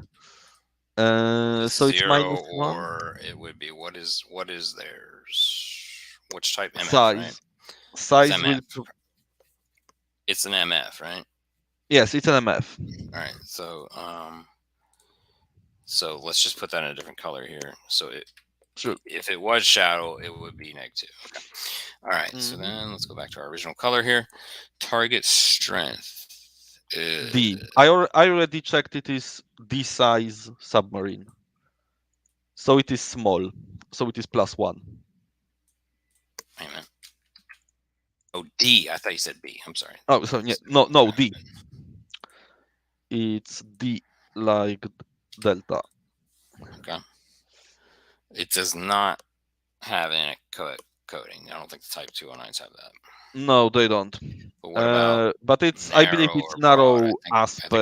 It's So it's 0, -1. or it would be what is theirs? Which type? MF, right? It's Size MF. will. It's an MF, right? Yes, it's an MF. All right. So let's just put that in a different color here. So Sure. if it was shadow, it would be -2. Okay. All right. So then let's go back to our original color here. Target strength. D. I already checked. It is D size submarine. So it is small. So it is +1. Wait a minute. Oh, D. I thought you said B. I'm sorry. Oh, so yeah, no D. It's D like delta. Okay. It does not have an coating. I don't think the Type 209s have that. No, they don't. But what about? But I believe it's narrow aspect.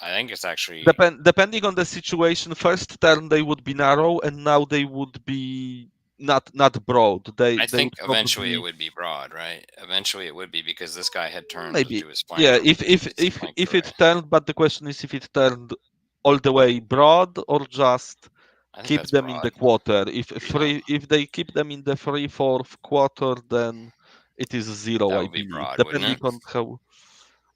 I think it's actually. Depending on the situation, first turn they would be narrow, and now they would be not broad. I think would eventually it probably, would be broad, right? Eventually it would be because this guy had turned maybe, to his flank. yeah. If it turned, but the question is if it turned all the way broad or just keep them in the quarter. If they keep them in the 3/4 quarter, then it is 0. That I would be believe, broad, depending wouldn't it? on how.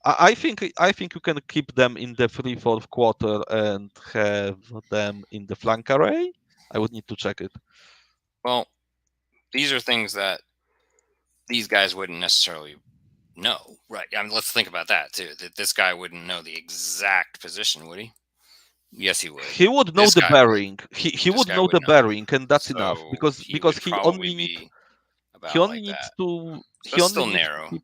I think you can keep them in the 3/4 quarter and have them in the flank array. I would need to check it. Well, these are things that these guys wouldn't necessarily know, right? I mean, let's think about that too. That this guy wouldn't know the exact position, would he? Yes, he would. He would know This the guy would. bearing. He This would guy know would the know. bearing, and that's enough So because he would he probably only be he about only like needs that. to So it's still narrow. keep.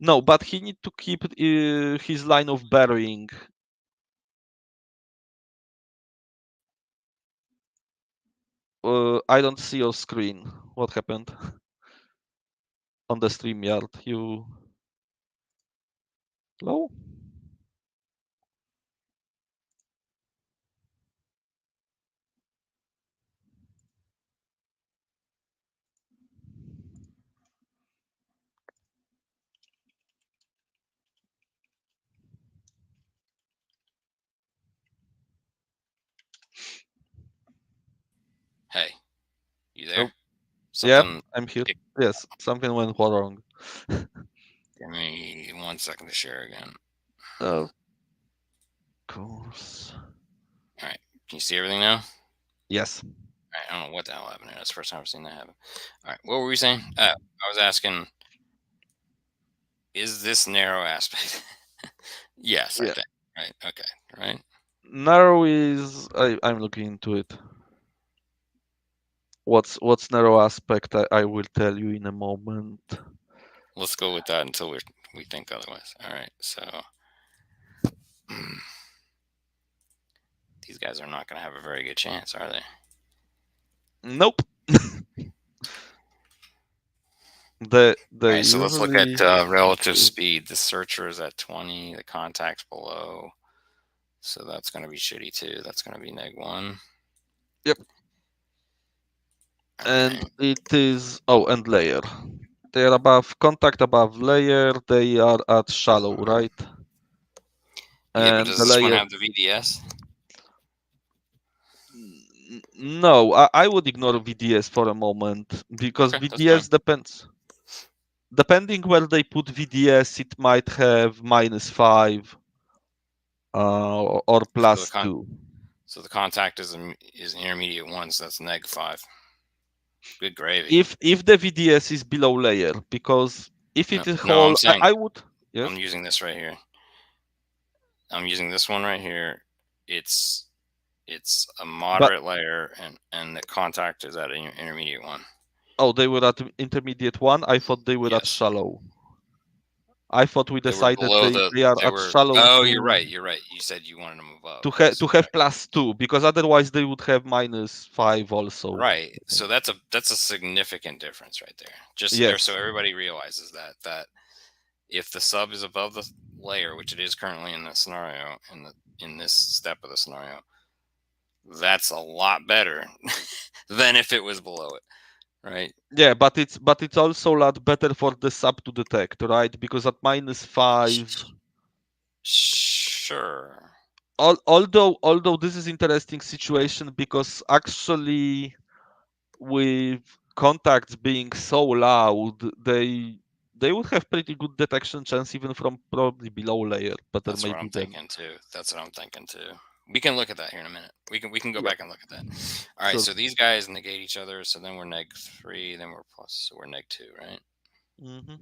No, but he need to keep his line of bearing. I don't see your screen. What happened on the StreamYard? You hello? Hey, you there? Oh, yeah, Something. I'm here. Yes, something went wrong. Give me 1 second to share again. Of course. All right. Can you see everything now? Yes. All right. I don't know what the hell happened here. That's the first time I've seen that happen. All right. What were we saying? I was asking, is this narrow aspect? Yes, I Yeah. think. Right. Okay. Right. Narrow is I'm looking into it. What's narrow aspect? I will tell you in a moment. Let's go with that until we think otherwise. All right. So these guys are not going to have a very good chance, are they? Nope. All they right. So let's look at usually relative speed. The searcher is at 20. The contact's below. So that's going to be shitty too. That's going to be -1. Yep. All And right. it is and layer. They are above contact above layer. They are at shallow, right? Yeah, but And does the this one layer. have the VDS? No, I would ignore VDS for a moment because Okay, that's fine. VDS depends. Depending where they put VDS, it might have -5 or So +2. so the contact is intermediate 1, so that's -5. Good gravy. If the VDS is below layer, because if No, it is no, I'm whole, saying I would. Yes. I'm using this right here. I'm using this one right here. It's a But moderate layer, and the contact is at an intermediate 1. they were at intermediate 1. I thought they were at Yes, shallow. I thought we they were decided below they are They at were. shallow Oh, you're to right. You're right. You said you wanted them above. Yes, to you're have right. +2 because otherwise they would have -5 also. Right. So that's a significant difference right there. Just so Yes. everybody realizes that if the sub is above the layer, which it is currently in the scenario, in this step of the scenario, that's a lot better than if it was below it, right? Yeah, but it's also a lot better for the sub to detect, right? Because at -5, Sure. although this is interesting situation because actually with contacts being so loud, they would have pretty good detection chance even from probably below layer, better That's what maybe I'm than. thinking too. That's what I'm thinking too. We can look at that here in a minute. We can go Yeah, back and look at that. All right. sure. So these guys negate each other. So then we're -3. Then we're plus. So we're -2, right? Hmm.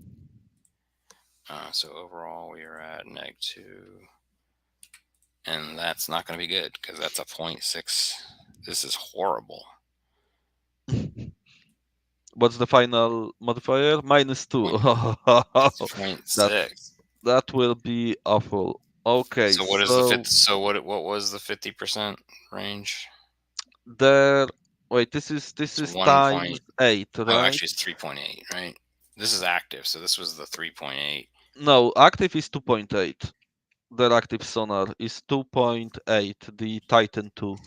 So overall we are at -2, and that's not going to be good because that's a 0.6. This is horrible. What's the final modifier? -2. It's that 0.6. that will be awful. Okay, So what is the so fifth? So what was the 50% range? there. Wait, this It's is 1 times point. 8, Oh, right? actually, it's 3.8, right? This is active, so this was the 3.8. No, active is 2.8. The active sonar is 2.8, the Titan 2.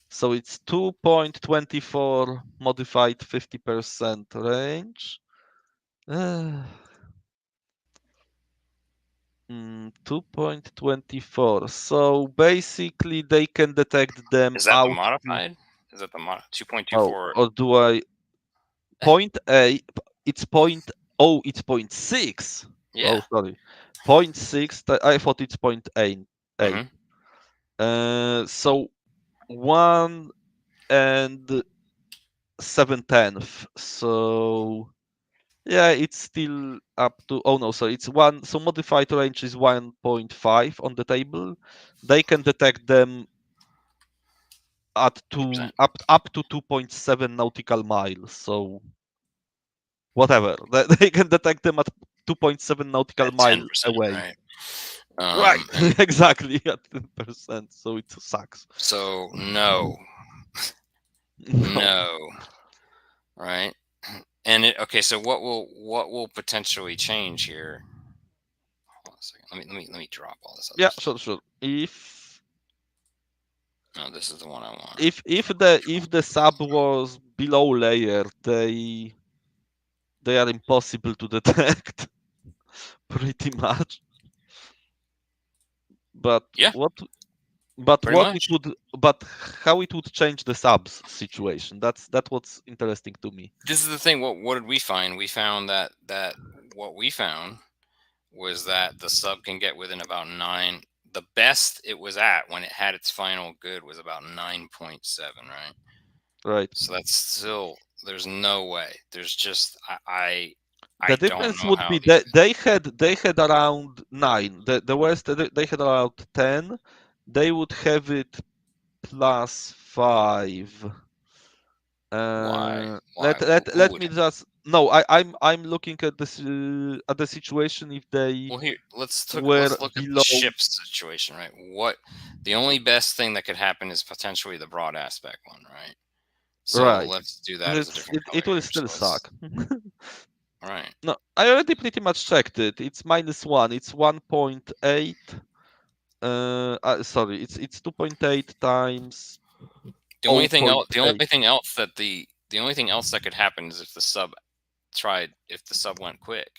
So it's 2.24 modified 50% range. 2.24. So basically they can detect them Is that the out. modified? Is that the 2.24? Or do I point A? It's point. Oh, it's point 0.6. Oh, Yeah. sorry. Point 0.6. I thought it's point 0.8. Mm-hmm. So 1 and 7/10. So yeah, it's still up to. Oh no, so it's one. So modified range is 1.5 on the table. They can detect them at 2%. up to 2.7 nautical miles. So whatever, they can detect them at 2.7 nautical At mile 10%, away. right? Right, And exactly at 10%. So it sucks. so no, No. no, right? And okay, so what will potentially change here? Hold on a second. Let me drop all this other Yeah, stuff. sure, sure. If No, this is the one I want. if the sub was below layer, they are impossible to detect, pretty much. But Yeah, what but pretty what it much. would but how it would change the subs situation? That's what's interesting to me. This is the thing. What did we find? We found that what we found was that the sub can get within about 9. The best it was at when it had its final good was about 9.7, right? Right. So that's still, there's no way. There's just I The don't difference know would how be these. that they had around 9. The worst they had around 10. They would have it plus 5. Why? Let Why? Who let would? me just no. I'm looking at this at the situation if they Well, here were let's look at the below. ship situation, right? What the only best thing that could happen is potentially the broad aspect one, right? So Right. let's do But that as a different it color will here. still So let's. suck. All right. No, I already pretty much checked it. It's -1. It's 1.8. Sorry, it's 2.8 times The only thing else, 0.8. the only thing else that could happen is if the sub if the sub went quick,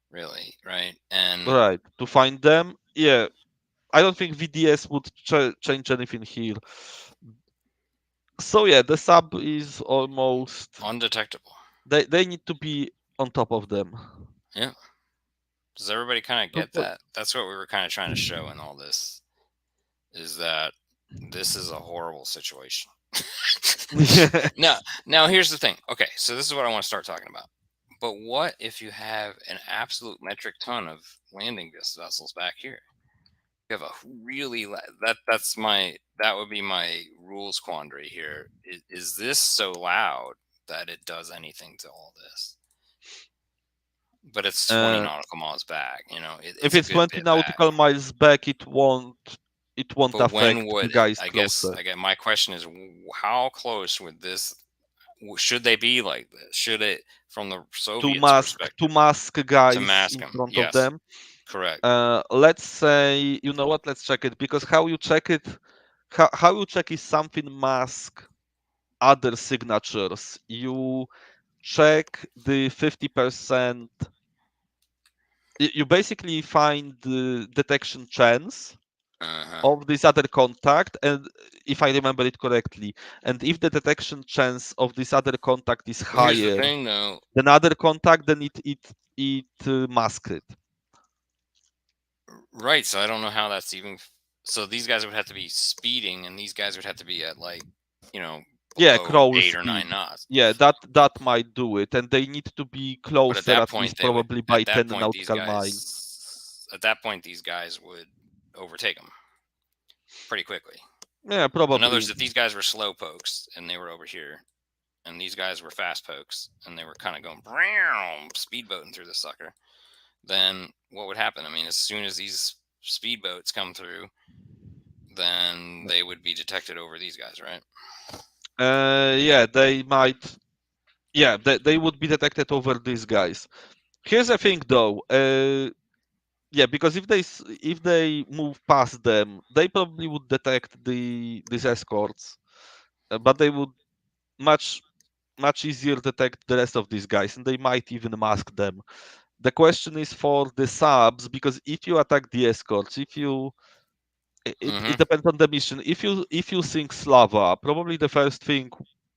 really, right? And Right. To find them, yeah. I don't think VDS would change anything here. So yeah, the sub is almost. undetectable. They need to be on top of them. Yeah. Does everybody kind of Two get point- that? That's what we were kind of trying to show in all this, is that this is a horrible situation. Yeah. Now here's the thing. Okay, so this is what I want to start talking about. But what if you have an absolute metric ton of landing vessels back here? You have a really that would be my rules quandary here. Is this so loud that it does anything to all this? But it's 20 Uh, nautical miles back. if It's a it's good 20 bit back. nautical miles back, it won't But when affect the would guys I guess closer. my question is, how close would this, should they be like this? Should it, from the To Soviets' mask to perspective, mask to guys mask in them? front of Yes, them. correct. Let's say, you know what? Let's check it, because how you check it, how you check is something mask other signatures. You check the 50%. You basically find the detection chance Uh-huh. of this other contact, and if I remember it correctly, and if the detection chance of this other contact is Well, here's the higher thing, though. than other contact, then it masks it. Right, so I don't know how that's even. So these guys would have to be speeding, and these guys would have to be at, like, Yeah, below crawl 8 or 9 speed. knots. Yeah, that might do it, and they need to be But at closer, that at point, least probably by 10 nautical miles. these guys would overtake them pretty quickly. Yeah, In other probably. words, if these guys were slow pokes and they were over here, and these guys were fast pokes and they were kind of going speedboating through the sucker, then what would happen? I mean, as soon as these speedboats come through, then they would be detected over these guys, right? Yeah, they might. Yeah, they would be detected over these guys. Here's the thing, though. Yeah, because if they move past them, they probably would detect these escorts, but they would much much easier detect the rest of these guys, and they might even mask them. The question is for the subs, because if you attack the escorts, if you it Mm-hmm. depends on the mission. If you sink Slava, probably the first thing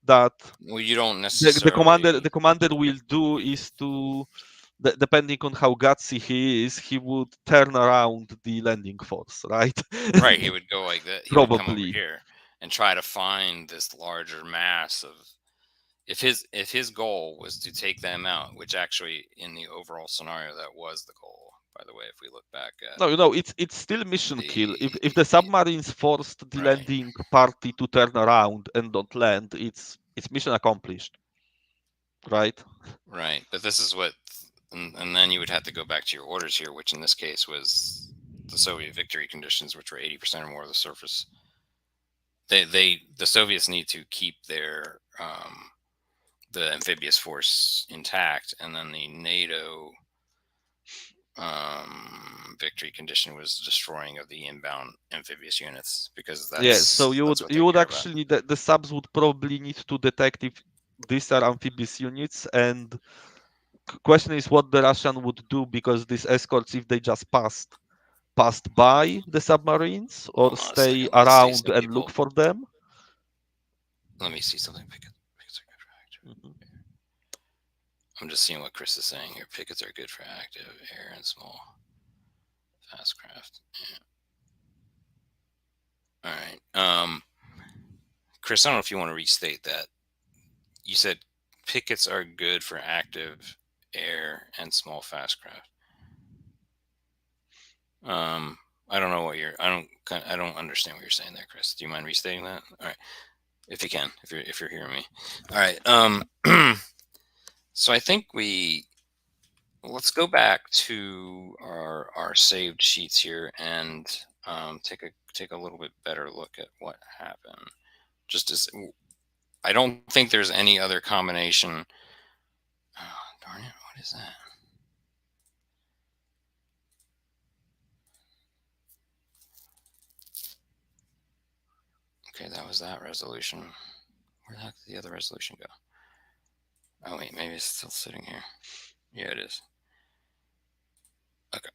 that Well, you don't the commander necessarily. the commander will do is to, depending on how gutsy he is, he would turn around the landing force, right? Right, he would go like that. He would come over Probably. here and try to find this larger mass of. if his goal was to take them out, which actually in the overall scenario that was the goal. By the way, if we look back at No, it's still mission kill. the If the submarines forced the right, landing party to turn around and don't land, it's mission accomplished, right? right, but this is what, and then you would have to go back to your orders here, which in this case was the Soviet victory conditions, which were 80% or more of the surface. The Soviets need to keep their the amphibious force intact, and then the NATO victory condition was destroying of the inbound amphibious units, because that's Yes, so you that's would what you they would care about. actually the subs would probably need to detect if these are amphibious units, and question is what the Russian would do, because these escorts, if they just passed by the submarines or Hold on a stay second. Let's see. around So and look people, for them. let me see something. Pickets are good for active. Mhm. I'm just seeing what Chris is saying here. Pickets are good for active air and small fast craft. Yeah. All right. Chris, I don't know if you want to restate that. You said pickets are good for active air and small fast craft. I don't know what you're. I don't understand what you're saying there, Chris. Do you mind restating that? All right, if you can, if you're hearing me. All right. So I think let's go back to our saved sheets here and take a little bit better look at what happened. Just as I don't think there's any other combination. Oh, darn it! What is that? Okay, that was that resolution. Where the heck did the other resolution go? Oh wait, maybe it's still sitting here. Yeah, it is. Okay.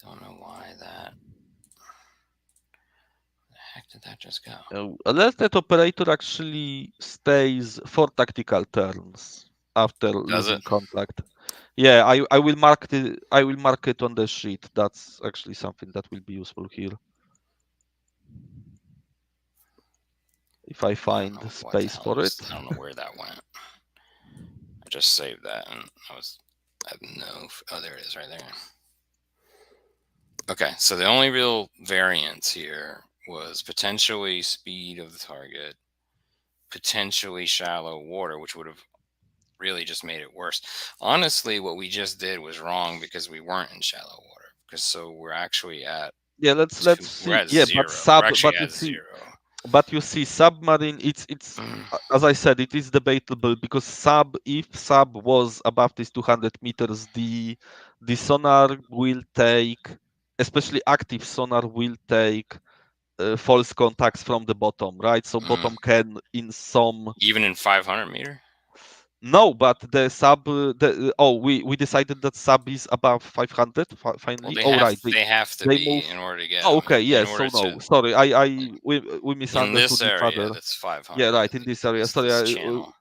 Don't know why that. Where the heck did that just go? Alerted operator actually stays for tactical turns after Does losing it? contact. Yeah, I will mark it on the sheet. That's actually something that will be useful here. If I find space for it. I don't know where that went. I just saved that and I have no. Oh, there it is, right there. Okay, so the only real variance here was potentially speed of the target, potentially shallow water, which would have really just made it worse. Honestly, what we just did was wrong because we weren't in shallow water. Because so we're actually at Yeah, let's we're see. at Yeah, zero. We're actually at zero. But you see, submarine. It's as I said, it is debatable because if sub was above these 200 meters, the sonar will take, especially active sonar, will take false contacts from the bottom, right? So bottom can in some even in 500 meter. No, but the sub. We decided that sub is above 500 finally. Well, they have to be move. in order to get. Oh, okay, in yes. So order no, to, sorry, we in misunderstood this each area, other. that's 500. Yeah, right. In this area, sorry. This channel.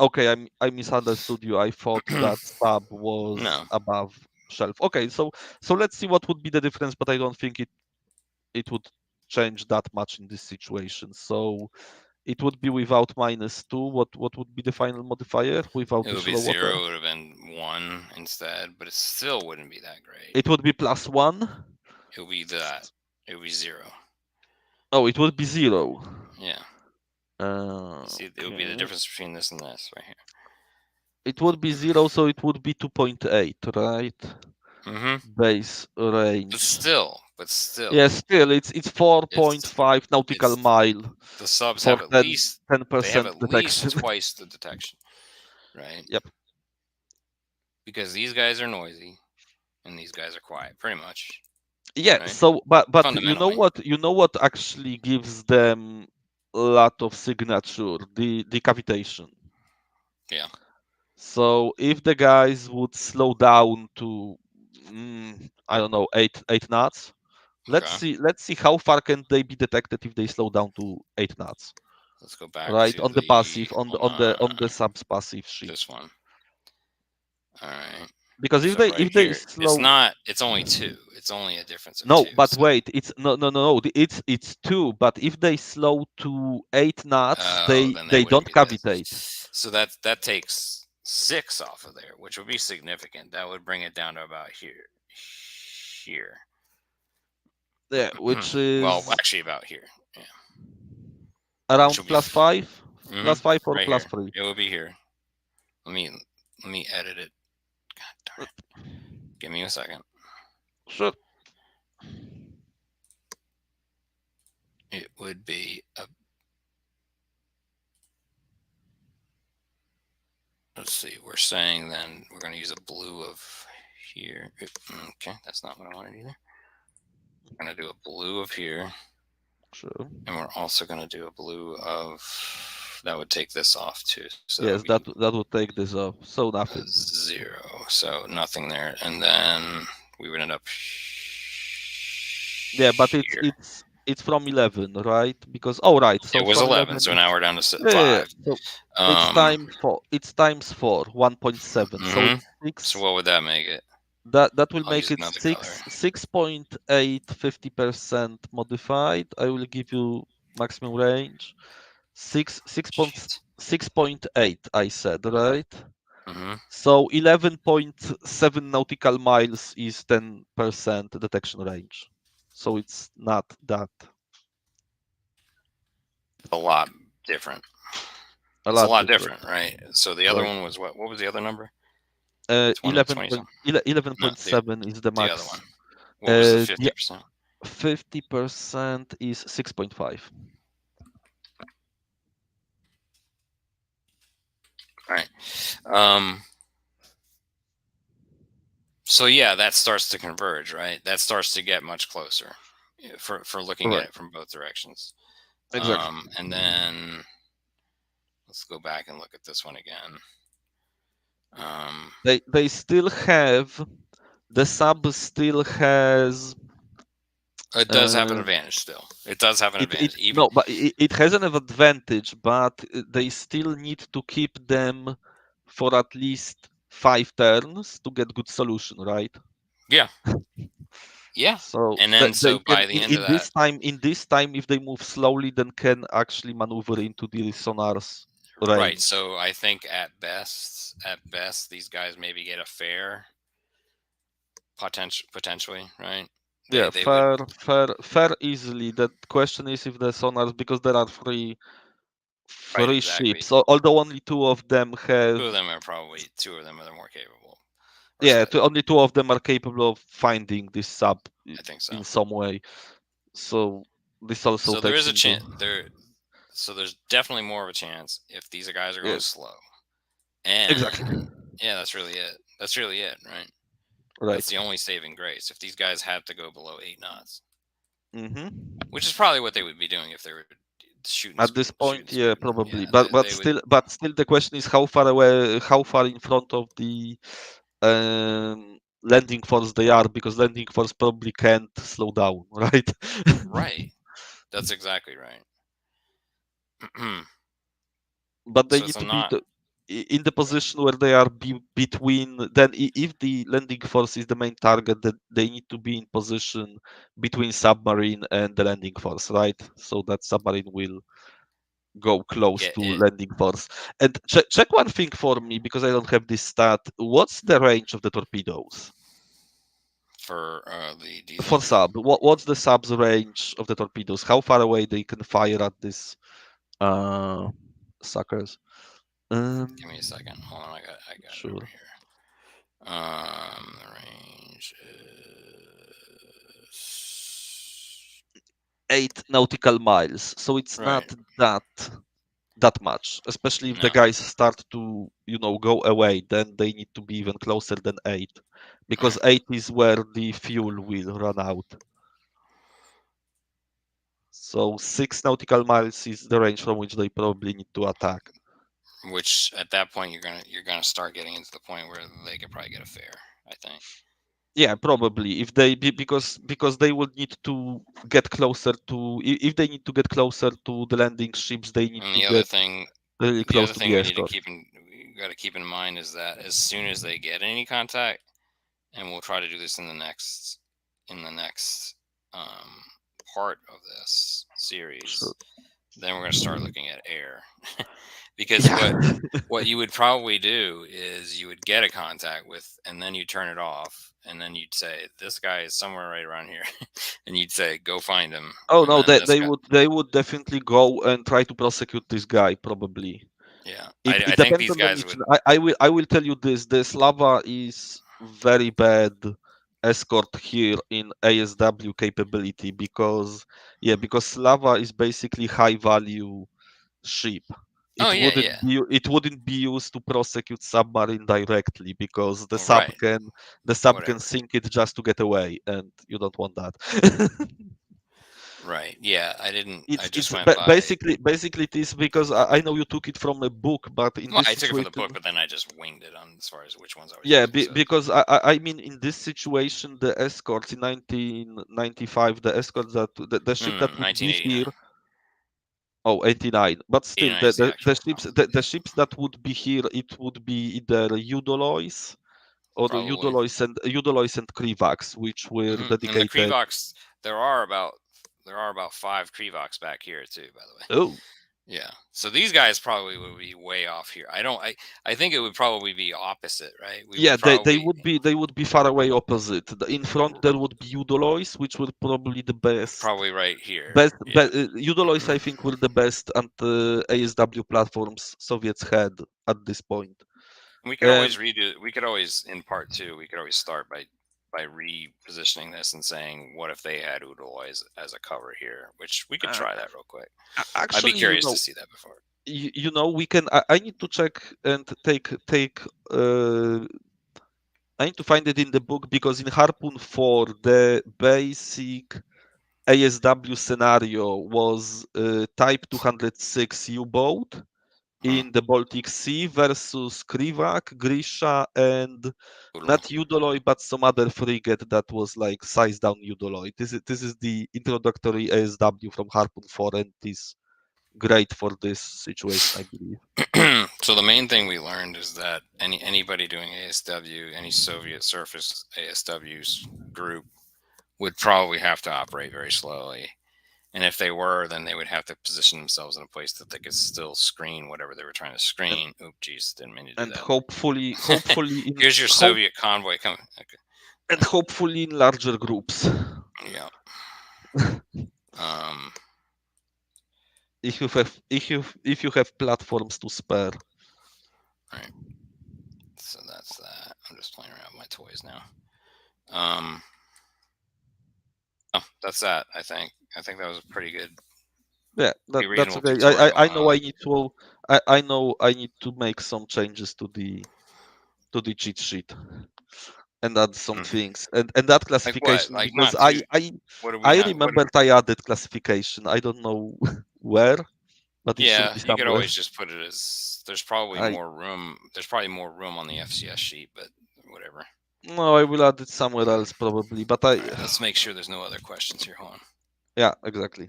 Okay, I misunderstood you. I thought that sub was No. above shelf. Okay, so let's see what would be the difference, but I don't think it would change that much in this situation. So it would be without -2. What would be the final modifier without It the would be shallow 0. water? It would have been 1 instead, but it still wouldn't be that great. It would be +1. It would be that. It would be 0. Oh, it would be 0. Yeah. See, it would be the difference between this and this right here. It would be 0, so it would be 2.8, right? Base range. But still. Yeah, still, it's 4.5 nautical mile. The subs for have at least 10% they have at detection. least twice the detection, right? Yep. Because these guys are noisy, and these guys are quiet, pretty much. Yeah. Right? So, but you know what? You know what actually gives them a lot of signature? The decapitation. Yeah. So if the guys would slow down to, I don't know, 8 knots. Let's see how far can they be detected if they slow down to 8 knots. Let's go back right on the passive on the subs passive sheet. This one. All right. Because if they slow, it's only 2. It's only a difference of No, 2. but So, wait, it's no. It's 2. But if they slow to 8 knots, then they wouldn't don't be cavitate. this. So that takes 6 off of there, which would be significant. That would bring it down to about here. Yeah, which Well, is actually about here. Yeah. around Which will be +5, +5 or right here. +3. It will be here. Let me edit it. God darn it. Give me a second. Sure. It would be let's see, we're saying then we're going to use a blue of here. Okay, that's not what I wanted either. We're going to do a blue of here. Sure. And we're also going to do a blue of, that would take this off too. So Yes, that would take this off. So nothing. 0. So nothing there. And then we would end up Yeah, but here. it's from 11, right? Because right, so it was from 11, so now we're down to 5. Yeah, so it's times 4, 1.7. So it's 6. So what would that make it? That will I'll make use it another 6.8 50% modified. I will give you maximum range. 6.8 I said, right? So 11.7 nautical miles is 10% detection range. So it's not that. A lot different. It's a lot different, right? So the other one was what? What was the other number? 11.7 is the max. The other one. What was the 50%? 50% is 6.5. Right. So yeah, that starts to converge, right? That starts to get much closer for looking at it from both directions. Exactly. And then let's go back and look at this one again. They still have, the sub still has. It does have an advantage still. It does have an advantage. No, but it has an advantage, but they still need to keep them for at least 5 turns to get good solution, right? Yeah. Yeah. So and then they by can, the end of that, in this time, if they move slowly, then can actually maneuver into the sonars range. Right. So I think at best, these guys maybe get a fair potentially, right? Yeah, fair easily. The question is if the sonars, because there are three ships, although only 2 of them have. 2 of them are probably more capable. Yeah, only 2 of them are capable of finding this sub. I think so. In some way. So this also. So there is a chance So there's definitely more of a chance if these guys are going slow. And exactly. Yeah, that's really it. Right? Right. That's the only saving grace. If these guys have to go below 8 knots. Mm-hmm. Which is probably what they would be doing if they were shooting at this point. Yeah, probably. Yeah, but still the question is how far in front of the landing force they are, because landing force probably can't slow down, right? Right. That's exactly right. But they need to be in the position where they are between. Then if the landing force is the main target, that they need to be in position between submarine and the landing force, right? So that submarine will go close to landing force. And check one thing for me, because I don't have this stat. What's the range of the torpedoes? For for sub, what's the sub's range of the torpedoes? How far away they can fire at this suckers? Give me a second. Hold on, I got sure. it over here. The range is 8 nautical miles, so it's not that much. Especially if the guys start to go away, then they need to be even closer than 8, because 8 is where the fuel will run out. So 6 nautical miles is the range from which they probably need to attack. Which at that point you're gonna start getting into the point where they could probably get a fair, I think. Yeah, probably if they because they would need to get closer to, if they need to get closer to the landing ships, they need to get really close to the escort. We got to keep in mind is that as soon as they get any contact, and we'll try to do this in the next in the next part of this series, Sure. then we're going to start looking at air. Because Yeah. what you would probably do is you would get a contact with, and then you turn it off, and then you'd say, this guy is somewhere right around here. And you'd say, go find him. Oh And no, then this they guy, would definitely go and try to prosecute this guy, probably. yeah, It I think depends these on the guys would. mission. I will tell you this: the Slava is very bad escort here in ASW capability because Slava is basically high value ship. Oh yeah, yeah. It wouldn't be used to prosecute submarine directly because Oh, right. the sub can Whatever. sink it just to get away, and you don't want that. Right. Yeah. I didn't. I just It's went by. basically it is because I know you took it from a book, but in Well, this I took it from the situation, book, but then I just winged it on as far as which ones I was yeah, using. So because I mean in this situation, the escorts in 1995, the escorts the no, ship no, that no, would be here, 1989. oh 89, but still 89 is the actual. the ships that would be here, it would be either Udolois or Probably. Udolois and Krivax, which were And the dedicated. Crevox, there are about 5 Crevox back here too. By the way. Oh, Yeah. So these guys probably would be way off here. I think it would probably be opposite, right? We yeah, would probably they would be far away opposite. In front there would be Udolois, which were probably the best. probably right here. Yeah. Udolois, I think, were the best ASW platforms Soviets had at this point. We could And always redo. We could always in part 2. We could always start by repositioning this and saying, what if they had Oodle as a cover here? Which we could uh, try that real quick. I'd be actually, curious to see that before. we can. I need to check and take. I need to find it in the book because in Harpoon 4, the basic ASW scenario was Type 206 U-boat in the Baltic Sea versus Krivak, Grisha, and Oodle. not Udoloy, but some other frigate that was like size down Udoloy. This is the introductory ASW from Harpoon 4, and it is great for this situation, I believe. So the main thing we learned is that anybody doing ASW, any Soviet surface ASW's group, would probably have to operate very slowly. And if they were, then they would have to position themselves in a place that they could still screen whatever they were trying to screen. Oop, geez, didn't mean to do And that. hopefully, Here's your Soviet convoy coming. Okay. and hopefully in larger groups. Yeah. If you have platforms to spare. Right. So that's that. I'm just playing around with my toys now. Oh, that's that. I think that was pretty good. Yeah, that's okay. I know I need to make some changes to the cheat sheet and add some things and that classification Like because not too. What do we I not? remembered I added classification. I don't know where, but it should Yeah, be you could somewhere. always just put it as. There's probably more room. There's probably more room on the FCS sheet, but whatever. No, I will add it somewhere else probably. But All right, let's make sure there's no other questions here. Hold on. Yeah, exactly.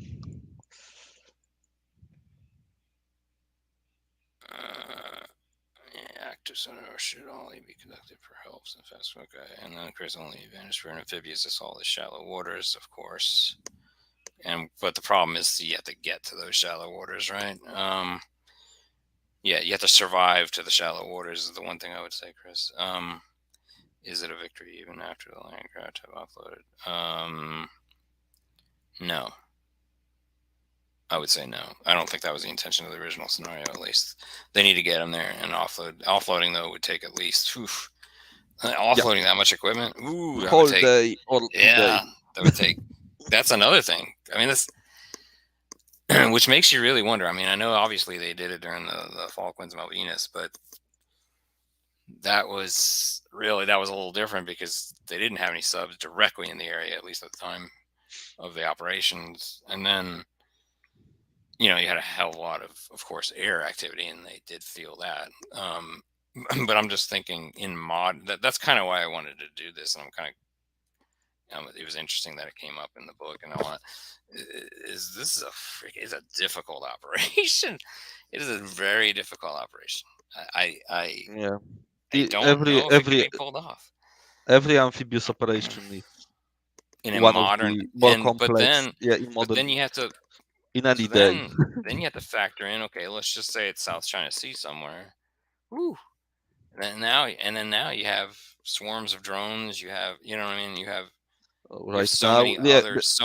Active sonar should only be conducted for helps and fast. Okay, and then Chris only advantage for an amphibious assault is shallow waters, of course. But the problem is you have to get to those shallow waters, right? Yeah, you have to survive to the shallow waters is the one thing I would say, Chris. Is it a victory even after the land craft have offloaded? No. I would say no. I don't think that was the intention of the original scenario, at least. They need to get them there and offload. Offloading, though, would take at least... offloading that much equipment? Ooh, that would take... Day or yeah, that would take... That's another thing. I mean, this... which makes you really wonder. I mean, I know obviously they did it during the Falklands Malvinas, but that was a little different because they didn't have any subs directly in the area, at least at the time of the operations. And then, you had a hell of a lot of course, air activity, and they did feel that. But I'm just thinking in mod, that's kind of why I wanted to do this. And I'm kind of, it was interesting that it came up in the book, and this is a difficult operation. It is a very difficult operation. I don't know if it can be pulled off. Every amphibious operation is. in a one modern, of the more and complex. In but modern. then you have to, in any so day. then you have to factor in, okay, let's just say it's South China Sea somewhere. Woo. And then now you have swarms of drones. You have, you know what I mean. You have Right so now,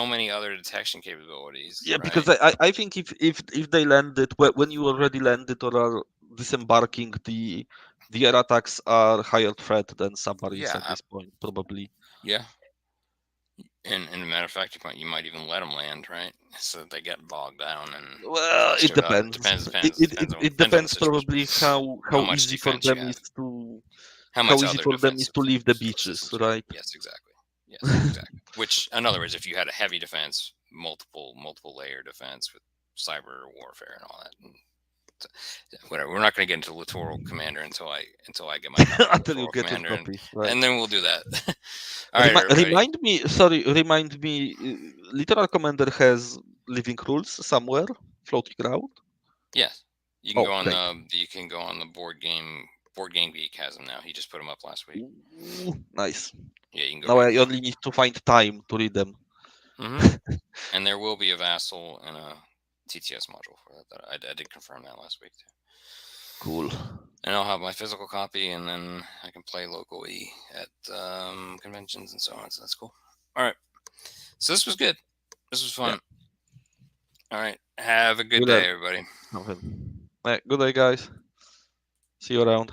many other detection capabilities. yeah, right? because I think if they landed when you already landed or are disembarking, the air attacks are higher threat than submarines Yeah, at this point, probably. yeah. And a matter of fact, you might even let them land, right? So that they get bogged down and Well, it stood up. depends. Depends It on the depends situation. probably how much easy for defense you them have. is to How how much easy other for them is defensive to leave the beaches, systems you have. right? Yes, exactly. Yes, exactly. Which, in other words, if you had a heavy defense, multiple layer defense with cyber warfare and all that, and whatever. We're not going to get into Littoral Commander until I get my copy of Until you Littoral get your Commander, copy, right? and then we'll do that. All right, everybody. Remind me. Literal Commander has living rules somewhere floating around. Yes, you can Oh, go on great. the board game. Board Game Geek has them now. He just put them up last week. Ooh, nice. Yeah, you can go. Now read I them. only need to find time to read them. And there will be a Vassal and a TTS module for that. I did confirm that last week too. Cool. And I'll have my physical copy, and then I can play locally at conventions and so on. So that's cool. All right. So this was good. This was fun. Yeah. All right. Have a good day, everybody. Good day, guys. See you around.